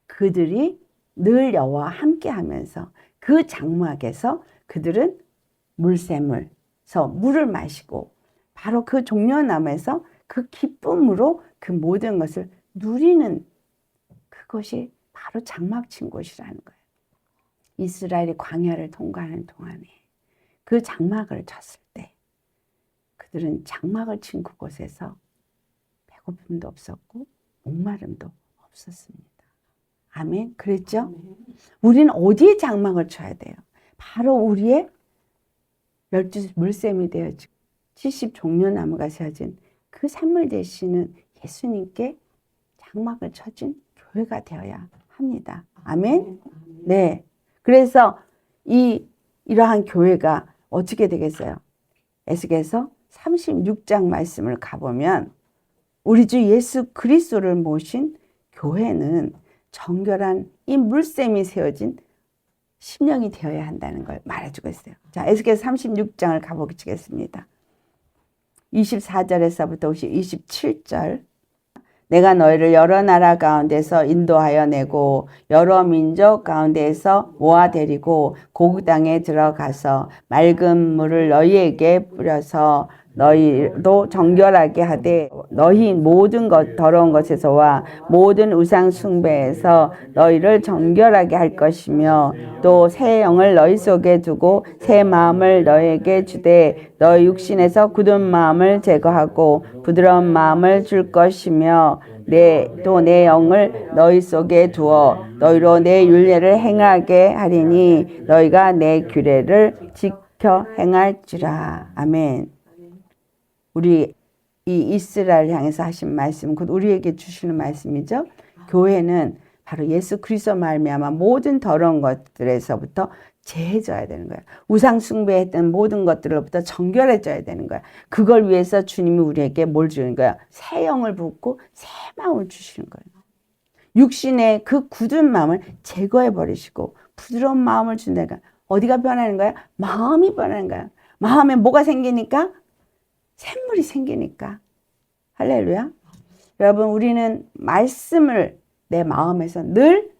그들이 늘 여호와와 함께 하면서 그 장막에서 그들은 물샘물서 물을 마시고 바로 그 종려나무에서 그 기쁨으로 그 모든 것을 누리는 그것이 바로 장막 친 곳이라는 거예요. 이스라엘이 광야를 통과하는 동안에 그 장막을 쳤을 때 그들은 장막을 친 그곳에서 배고픔도 없었고 목마름도 없었습니다. 아멘. 그랬죠? 우리는 어디에 장막을 쳐야 돼요? 바로 우리의 12 물샘이 되어지고 70종려나무가 세워진 그 샘물 되시는 예수님께 장막을 쳐준 교회가 되어야 합니다. 아멘. 네. 그래서 이러한 교회가 어떻게 되겠어요? 에스겔서 36장 말씀을 가보면 우리 주 예수 그리스도를 모신 교회는 정결한 이 물샘이 세워진 심령이 되어야 한다는 걸 말해주고 있어요. 자, 에스겔서 36장을 가보겠습니다. 24절에서부터 27절. 내가 너희를 여러 나라 가운데서 인도하여 내고 여러 민족 가운데서 모아 데리고 고국 땅에 들어가서 맑은 물을 너희에게 뿌려서 너희도 정결하게 하되 너희 모든 더러운 것에서와 모든 우상 숭배에서 너희를 정결하게 할 것이며 또 새 영을 너희 속에 두고 새 마음을 너희에게 주되 너희 육신에서 굳은 마음을 제거하고 부드러운 마음을 줄 것이며 또 내 영을 너희 속에 두어 너희로 내 율례를 행하게 하리니 너희가 내 규례를 지켜 행할지라. 아멘. 우리 이 이스라엘 향해서 하신 말씀, 곧 우리에게 주시는 말씀이죠. 교회는 바로 예수 그리스도 말미암아 모든 더러운 것들에서부터 제해져야 되는 거야. 우상 숭배했던 모든 것들로부터 정결해져야 되는 거야. 그걸 위해서 주님이 우리에게 뭘 주는 거야? 새 영을 붓고 새 마음을 주시는 거예요. 육신의 그 굳은 마음을 제거해 버리시고 부드러운 마음을 준다니까. 어디가 변하는 거야? 마음이 변하는 거야. 마음에 뭐가 생기니까? 샘물이 생기니까. 할렐루야. 여러분, 우리는 말씀을 내 마음에서 늘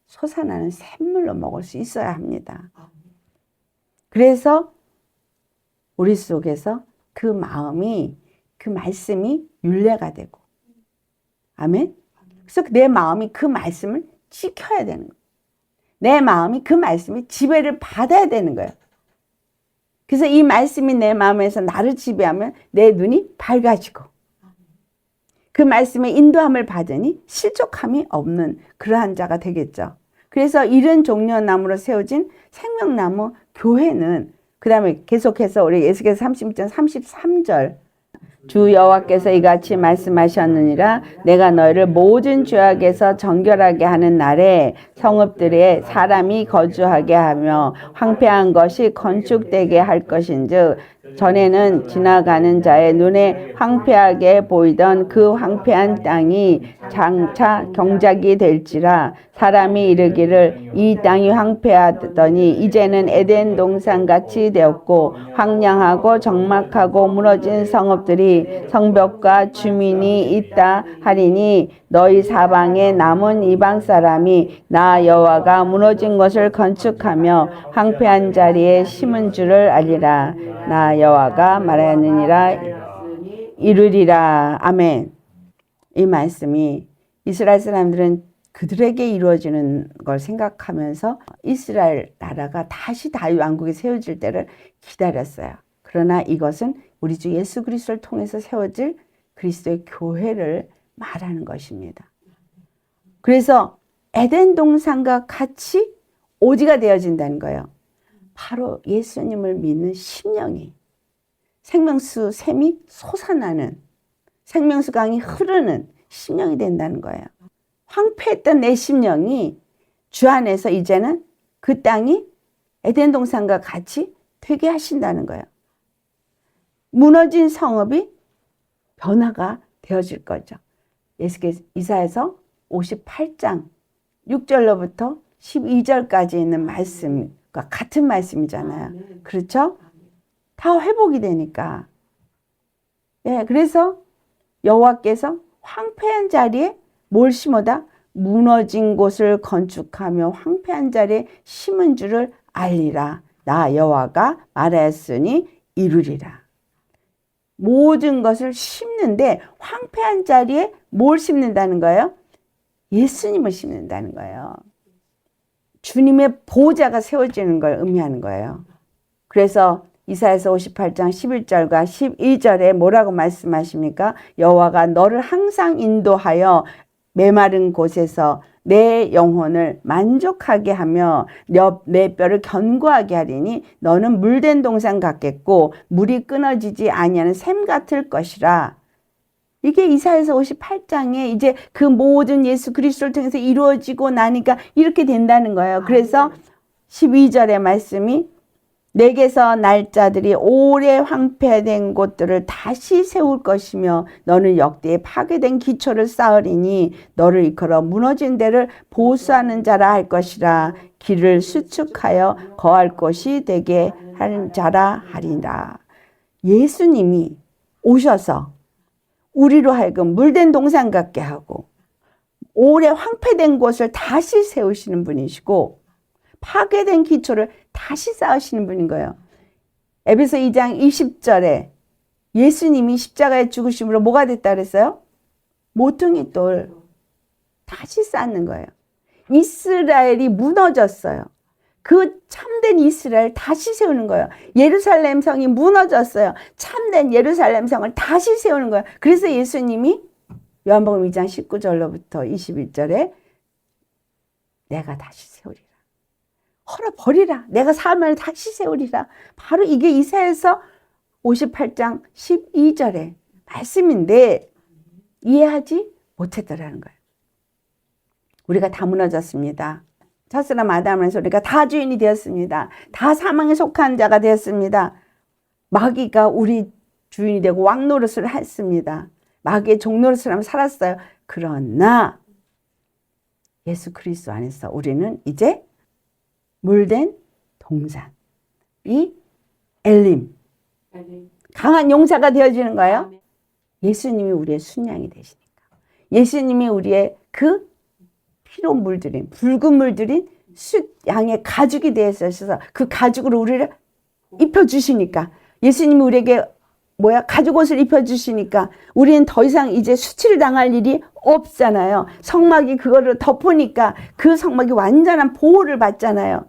솟아나는 샘물로 먹을 수 있어야 합니다. 그래서 우리 속에서 그 마음이, 그 말씀이 윤례가 되고, 아멘. 그래서 내 마음이 그 말씀을 지켜야 되는 거예요. 내 마음이 그 말씀의 지배를 받아야 되는 거예요. 그래서 이 말씀이 내 마음에서 나를 지배하면 내 눈이 밝아지고, 그 말씀의 인도함을 받으니 실족함이 없는 그러한 자가 되겠죠. 그래서 이른 종려나무로 세워진 생명나무 교회는, 그 다음에 계속해서 우리 에스겔서 36장 33절, 주 여호와께서 이같이 말씀하셨느니라. 내가 너희를 모든 죄악에서 정결하게 하는 날에 성읍들에 사람이 거주하게 하며 황폐한 것이 건축되게 할 것인즉, 전에는 지나가는 자의 눈에 황폐하게 보이던 그 황폐한 땅이 장차 경작이 될지라. 사람이 이르기를 이 땅이 황폐하더니 이제는 에덴 동산같이 되었고, 황량하고 적막하고 무너진 성읍들이 성벽과 주민이 있다 하리니, 너희 사방에 남은 이방 사람이 나 여호와가 무너진 것을 건축하며 황폐한 자리에 심은 줄을 알리라. 나 여호와가 말하느니라 이르리라. 아멘. 이 말씀이 이스라엘 사람들은 그들에게 이루어지는 걸 생각하면서 이스라엘 나라가 다시 다윗 왕국이 세워질 때를 기다렸어요. 그러나 이것은 우리 주 예수 그리스도를 통해서 세워질 그리스도의 교회를 말하는 것입니다. 그래서 에덴 동산과 같이 오지가 되어진다는 거예요. 바로 예수님을 믿는 심령이, 생명수 샘이 솟아나는, 생명수 강이 흐르는 심령이 된다는 거예요. 황폐했던 내 심령이 주 안에서 이제는 그 땅이 에덴 동산과 같이 되게 하신다는 거예요. 무너진 성읍이 변화가 되어질 거죠. 이사야서 58장 6절로부터 12절까지 있는 말씀과 같은 말씀이잖아요. 그렇죠? 다 회복이 되니까. 예, 그래서 여호와께서 황폐한 자리에 뭘 심어다? 무너진 곳을 건축하며 황폐한 자리에 심은 줄을 알리라. 나 여호와가 말하였으니 이루리라. 모든 것을 심는데 황폐한 자리에 뭘 심는다는 거예요? 예수님을 심는다는 거예요. 주님의 보좌가 세워지는 걸 의미하는 거예요. 그래서 이사야서 58장 11절과 12절에 뭐라고 말씀하십니까? 여호와가 너를 항상 인도하여 메마른 곳에서 내 영혼을 만족하게 하며 내 뼈를 견고하게 하리니 너는 물된 동산 같겠고 물이 끊어지지 아니하는 샘 같을 것이라. 이게 이사야서 58장에 이제 그 모든 예수 그리스도를 통해서 이루어지고 나니까 이렇게 된다는 거예요. 그래서 12절의 말씀이 내게서 날짜들이 오래 황폐된 곳들을 다시 세울 것이며 너는 역대에 파괴된 기초를 쌓으리니 너를 이끌어 무너진 데를 보수하는 자라 할 것이라. 길을 수축하여 거할 곳이 되게 하는 자라 하리라. 예수님이 오셔서 우리로 하여금 물된 동산 같게 하고 오래 황폐된 곳을 다시 세우시는 분이시고 파괴된 기초를 다시 쌓으시는 분인 거예요. 에베소 2장 20절에 예수님이 십자가에 죽으심으로 뭐가 됐다 그랬어요? 모퉁이 돌 다시 쌓는 거예요. 이스라엘이 무너졌어요. 그 참된 이스라엘 다시 세우는 거예요. 예루살렘 성이 무너졌어요. 참된 예루살렘 성을 다시 세우는 거예요. 그래서 예수님이 요한복음 2장 19절로부터 21절에 내가 다시 세우리라. 헐어버리라. 내가 사람을 다시 세우리라. 바로 이게 이사야서 58장 12절의 말씀인데 이해하지 못했더라는 거예요. 우리가 다 무너졌습니다. 첫사람 아담에서 우리가 다 주인이 되었습니다. 다 사망에 속한 자가 되었습니다. 마귀가 우리 주인이 되고 왕노릇을 했습니다. 마귀의 종노릇을 하며 살았어요. 그러나 예수 그리스도 안에서 우리는 이제 물된 동산, 이 엘림. 엘림. 강한 용사가 되어지는 거예요. 아멘. 예수님이 우리의 순양이 되시니까. 예수님이 우리의 그 피로 물들인, 붉은 물들인 양의 가죽이 되어서 그 가죽으로 우리를 입혀주시니까. 예수님이 우리에게 가죽옷을 입혀주시니까 우리는 더 이상 이제 수치를 당할 일이 없잖아요. 성막이 그거를 덮으니까 그 성막이 완전한 보호를 받잖아요.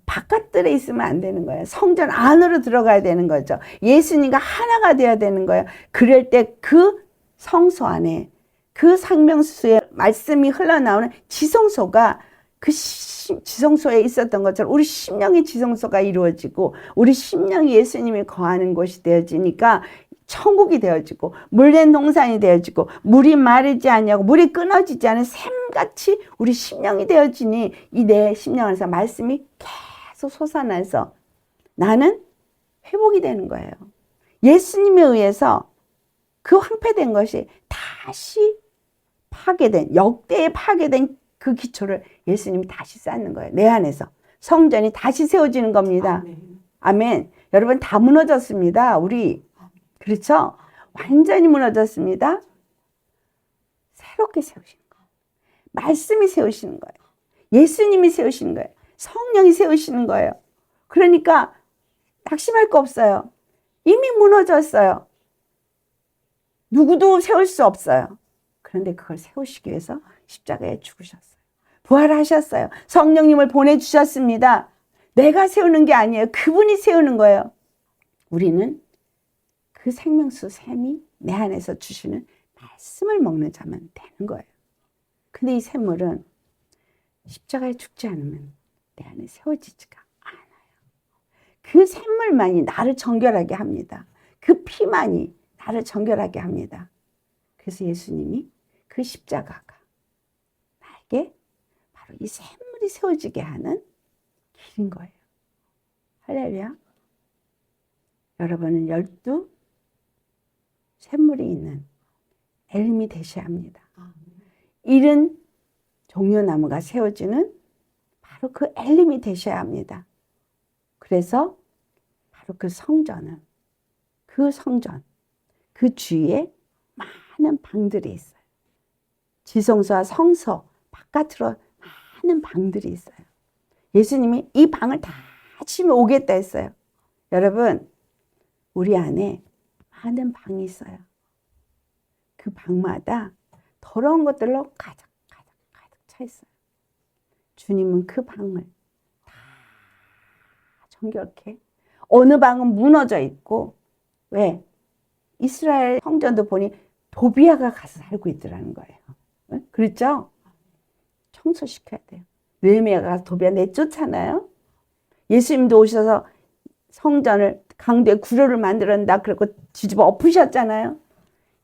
바깥들에 있으면 안 되는 거예요. 성전 안으로 들어가야 되는 거죠. 예수님과 하나가 되어야 되는 거예요. 그럴 때 그 성소 안에 그 생명수의 말씀이 흘러나오는 지성소가 그 지성소에 있었던 것처럼 우리 심령의 지성소가 이루어지고 우리 심령이 예수님이 거하는 곳이 되어지니까 천국이 되어지고 물된 동산이 되어지고 물이 마르지 않냐고 물이 끊어지지 않은 샘같이 우리 심령이 되어지니 이 내 심령 안에서 말씀이 계속 솟아나서 나는 회복이 되는 거예요. 예수님에 의해서 그 황폐된 것이 다시 파괴된, 역대에 파괴된 그 기초를 예수님이 다시 쌓는 거예요. 내 안에서. 성전이 다시 세워지는 겁니다. 아멘. 아멘. 여러분 다 무너졌습니다. 우리. 그렇죠? 완전히 무너졌습니다. 새롭게 세우시는 거예요. 말씀이 세우시는 거예요. 예수님이 세우시는 거예요. 성령이 세우시는 거예요. 그러니까 낙심할 거 없어요. 이미 무너졌어요. 누구도 세울 수 없어요. 그런데 그걸 세우시기 위해서 십자가에 죽으셨어요. 부활하셨어요. 성령님을 보내주셨습니다. 내가 세우는 게 아니에요. 그분이 세우는 거예요. 우리는 그 생명수 샘이 내 안에서 주시는 말씀을 먹는 자면 되는 거예요. 근데 이 샘물은 십자가에 죽지 않으면 내 안에 세워지지가 않아요. 그 샘물만이 나를 정결하게 합니다. 그 피만이 나를 정결하게 합니다. 그래서 예수님이 그 십자가가 나에게 바로 이 샘물이 세워지게 하는 길인 거예요. 할렐루야. 여러분은 12 샘물이 있는 엘림이 되셔야 합니다. 이른 종려나무가 세워지는 바로 그 엘림이 되셔야 합니다. 그래서 바로 그 성전, 그 주위에 많은 방들이 있어요. 지성소와 성소 바깥으로 많은 방들이 있어요. 예수님이 이 방을 다 치면 오겠다 했어요. 여러분, 우리 안에 많은 방이 있어요. 그 방마다 더러운 것들로 가득 차 있어요. 주님은 그 방을 다 정결케, 어느 방은 무너져 있고, 왜? 이스라엘 성전도 보니 도비아가 가서 살고 있더라는 거예요. 그렇죠? 청소시켜야 돼요. 느헤미야가 가서 도비아 내쫓잖아요. 예수님도 오셔서 성전을 강도의 구로를 만들었다 그러고 뒤집어 엎으셨잖아요.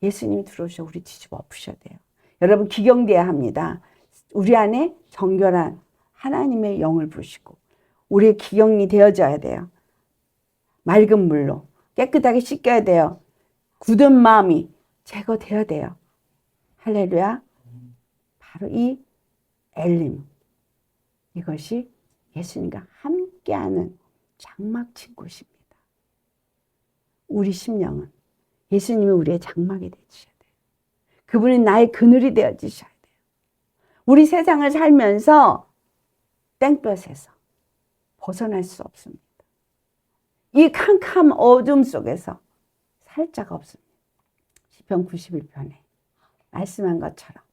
예수님이 들어오셔 우리 뒤집어 엎으셔야 돼요. 여러분 기경돼야 합니다. 우리 안에 정결한 하나님의 영을 부으시고 우리의 기경이 되어져야 돼요. 맑은 물로 깨끗하게 씻겨야 돼요. 굳은 마음이 제거되어야 돼요. 할렐루야. 바로 이 엘림, 이것이 예수님과 함께하는 장막 친 곳입니다. 우리 심령은 예수님이 우리의 장막이 되어주셔야 돼요. 그분이 나의 그늘이 되어주셔야 돼요. 우리 세상을 살면서 땡볕에서 벗어날 수 없습니다. 이 캄캄 어둠 속에서 살 자가 없습니다. 시편 91편에 말씀한 것처럼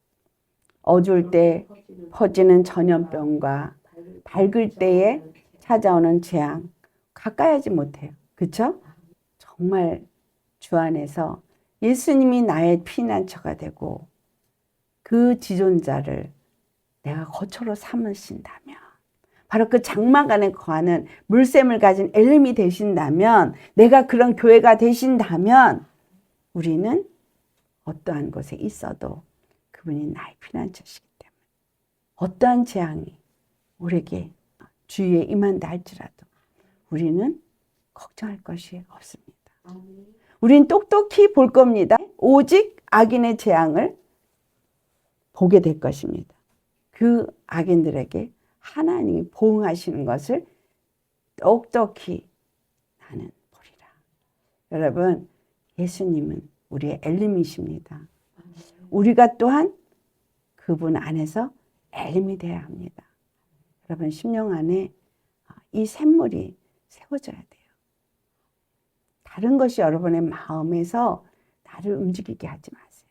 어두울 때 퍼지는 전염병과 밝을 때에 찾아오는 재앙 가까이 하지 못해요. 그렇죠? 정말 주 안에서 예수님이 나의 피난처가 되고 그 지존자를 내가 거처로 삼으신다면 바로 그 장막 안에 거하는 물샘을 가진 엘림이 되신다면 내가 그런 교회가 되신다면 우리는 어떠한 곳에 있어도 그분이 나의 피난처시기 때문에 어떠한 재앙이 우리에게 주위에 임한다 할지라도 우리는 걱정할 것이 없습니다. 우리는 똑똑히 볼 겁니다. 오직 악인의 재앙을 보게 될 것입니다. 그 악인들에게 하나님이 보응하시는 것을 똑똑히 나는 보리라. 여러분, 예수님은 우리의 엘림이십니다. 우리가 또한 그분 안에서 엘림이 되어야 합니다. 여러분, 심령 안에 이 샘물이 세워져야 돼요. 다른 것이 여러분의 마음에서 나를 움직이게 하지 마세요.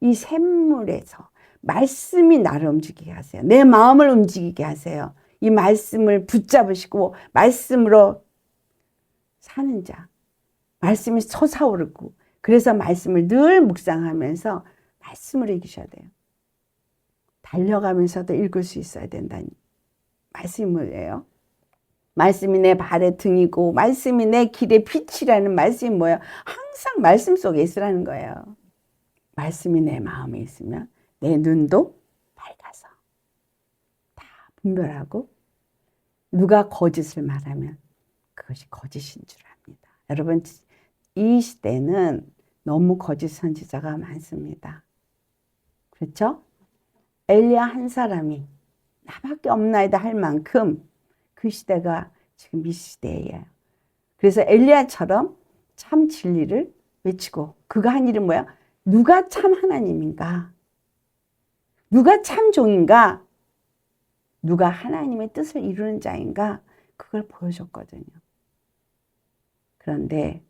이 샘물에서 말씀이 나를 움직이게 하세요. 내 마음을 움직이게 하세요. 이 말씀을 붙잡으시고 말씀으로 사는 자, 말씀이 솟아오르고, 그래서 말씀을 늘 묵상하면서 말씀으로 이기셔야 돼요. 달려가면서도 읽을 수 있어야 된다니. 말씀이 뭐예요? 말씀이 내 발의 등이고 말씀이 내 길의 빛이라는 말씀이 뭐예요? 항상 말씀 속에 있으라는 거예요. 말씀이 내 마음에 있으면 내 눈도 밝아서 다 분별하고, 누가 거짓을 말하면 그것이 거짓인 줄 압니다. 여러분, 이 시대는 너무 거짓 선지자가 많습니다. 그렇죠? 엘리야 한 사람이 나밖에 없나이다 할 만큼 그 시대가 지금 이 시대예요. 그래서 엘리야처럼 참 진리를 외치고, 그가 한 일은 뭐야? 누가 참 하나님인가? 누가 참 종인가? 누가 하나님의 뜻을 이루는 자인가? 그걸 보여줬거든요. 그런데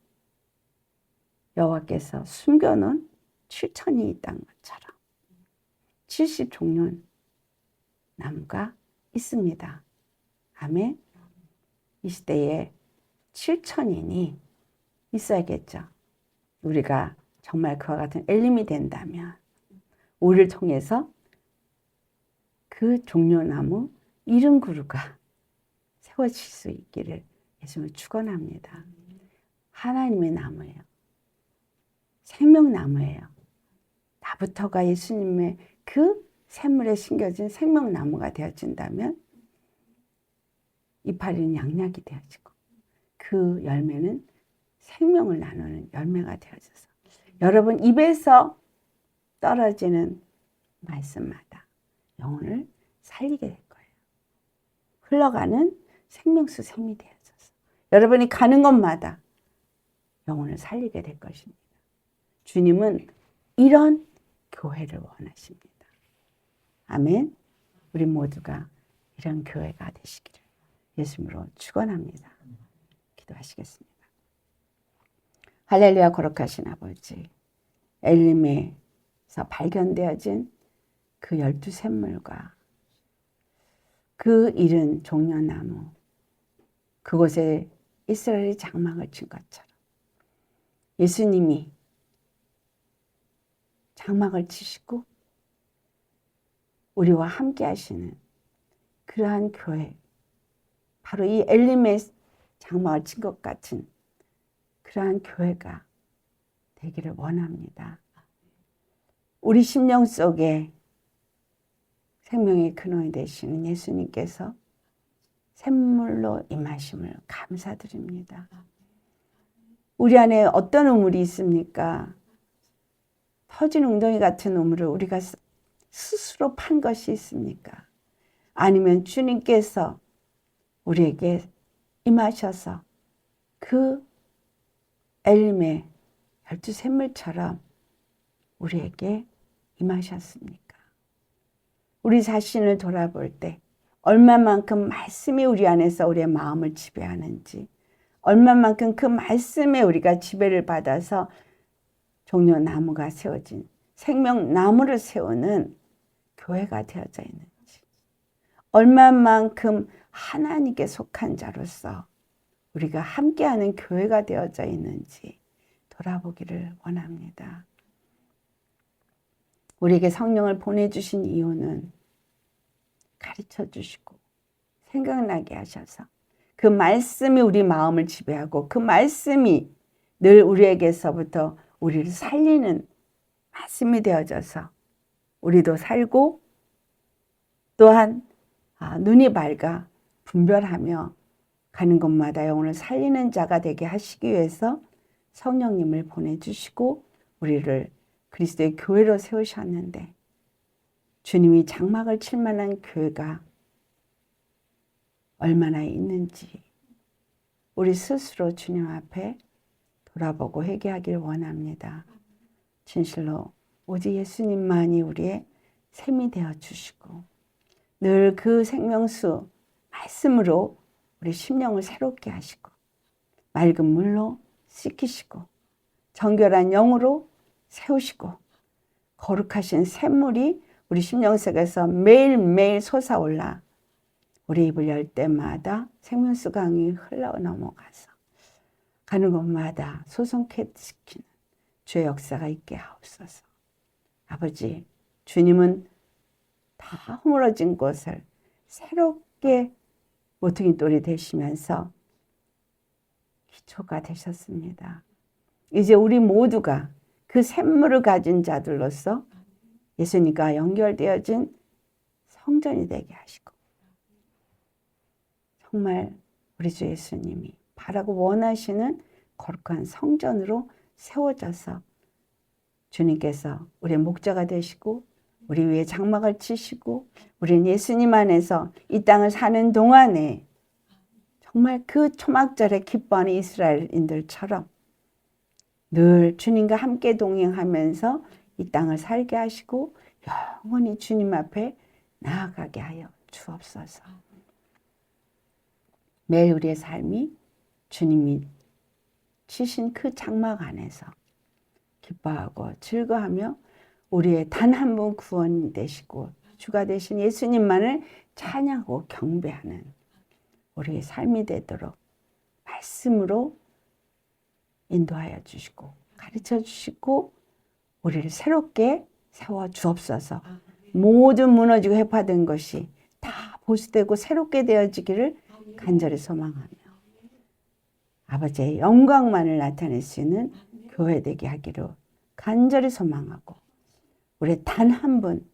여호와께서 숨겨놓은 7천이 있다는 것처럼 70종륜 나무가 있습니다. 아멘. 이 시대에 7천인이 있어야겠죠. 우리가 정말 그와 같은 엘림이 된다면 우리를 통해서 그 종려나무 70그루가 세워질 수 있기를 예수님을 축원합니다. 하나님의 나무예요. 생명나무예요. 나부터가 예수님의 그 샘물에 심겨진 생명나무가 되어진다면 이파리는 양약이 되어지고, 그 열매는 생명을 나누는 열매가 되어져서 여러분 입에서 떨어지는 말씀마다 영혼을 살리게 될 거예요. 흘러가는 생명수 샘이 되어져서 여러분이 가는 곳마다 영혼을 살리게 될 것입니다. 주님은 이런 교회를 원하십니다. 아멘. 우리 모두가 이런 교회가 되시기를 예수님으로 축원합니다. 기도하시겠습니다. 할렐루야. 거룩하신 아버지, 엘림에서 발견되어진 그 12샘물과 그 이른 종려나무, 그곳에 이스라엘이 장막을 친 것처럼 예수님이 장막을 치시고 우리와 함께 하시는 그러한 교회, 바로 이 엘림의 장막을 친 것 같은 그러한 교회가 되기를 원합니다. 우리 심령 속에 생명의 근원이 되시는 예수님께서 샘물로 임하심을 감사드립니다. 우리 안에 어떤 우물이 있습니까? 터진 웅덩이 같은 우물을 우리가 스스로 판 것이 있습니까? 아니면 주님께서 우리에게 임하셔서 그 엘림의 12샘물처럼 우리에게 임하셨습니까? 우리 자신을 돌아볼 때 얼마만큼 말씀이 우리 안에서 우리의 마음을 지배하는지, 얼마만큼 그 말씀에 우리가 지배를 받아서 종려나무가 세워진 생명나무를 세우는 교회가 되어져 있는지, 얼마만큼 하나님께 속한 자로서 우리가 함께하는 교회가 되어져 있는지 돌아보기를 원합니다. 우리에게 성령을 보내주신 이유는 가르쳐 주시고 생각나게 하셔서 그 말씀이 우리 마음을 지배하고 그 말씀이 늘 우리에게서부터 우리를 살리는 말씀이 되어져서 우리도 살고, 또한 눈이 밝아 분별하며 가는 곳마다 영혼을 살리는 자가 되게 하시기 위해서 성령님을 보내주시고 우리를 그리스도의 교회로 세우셨는데, 주님이 장막을 칠 만한 교회가 얼마나 있는지 우리 스스로 주님 앞에 돌아보고 회개하길 원합니다. 진실로 오직 예수님만이 우리의 샘이 되어 주시고 늘 그 생명수 말씀으로 우리 심령을 새롭게 하시고 맑은 물로 씻기시고 정결한 영으로 세우시고 거룩하신 샘물이 우리 심령 속에서 매일매일 솟아올라 우리 입을 열 때마다 생명수 강이 흘러 넘어가서 가는 곳마다 소성케 시키는 주의 역사가 있게 하옵소서. 아버지, 주님은 다 허물어진 곳을 새롭게 모퉁이 돌이 되시면서 기초가 되셨습니다. 이제 우리 모두가 그 샘물을 가진 자들로서 예수님과 연결되어진 성전이 되게 하시고 정말 우리 주 예수님이 바라고 원하시는 거룩한 성전으로 세워져서 주님께서 우리의 목자가 되시고 우리 위에 장막을 치시고 우리는 예수님 안에서 이 땅을 사는 동안에 정말 그 초막절에 기뻐하는 이스라엘인들처럼 늘 주님과 함께 동행하면서 이 땅을 살게 하시고 영원히 주님 앞에 나아가게 하여 주옵소서. 매일 우리의 삶이 주님이 치신 그 장막 안에서 기뻐하고 즐거워하며 우리의 단 한 분 구원이 되시고 주가 되신 예수님만을 찬양하고 경배하는 우리의 삶이 되도록 말씀으로 인도하여 주시고 가르쳐 주시고 우리를 새롭게 세워 주옵소서. 모든 무너지고 회파된 것이 다 보수되고 새롭게 되어지기를 간절히 소망하며 아버지의 영광만을 나타낼 수 있는 교회 되게 하기를 간절히 소망하고 우리 단 한 분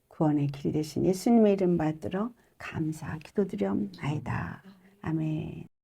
구원의 길이 되신 예수님의 이름 받들어 감사 기도드리옵나이다. 아멘.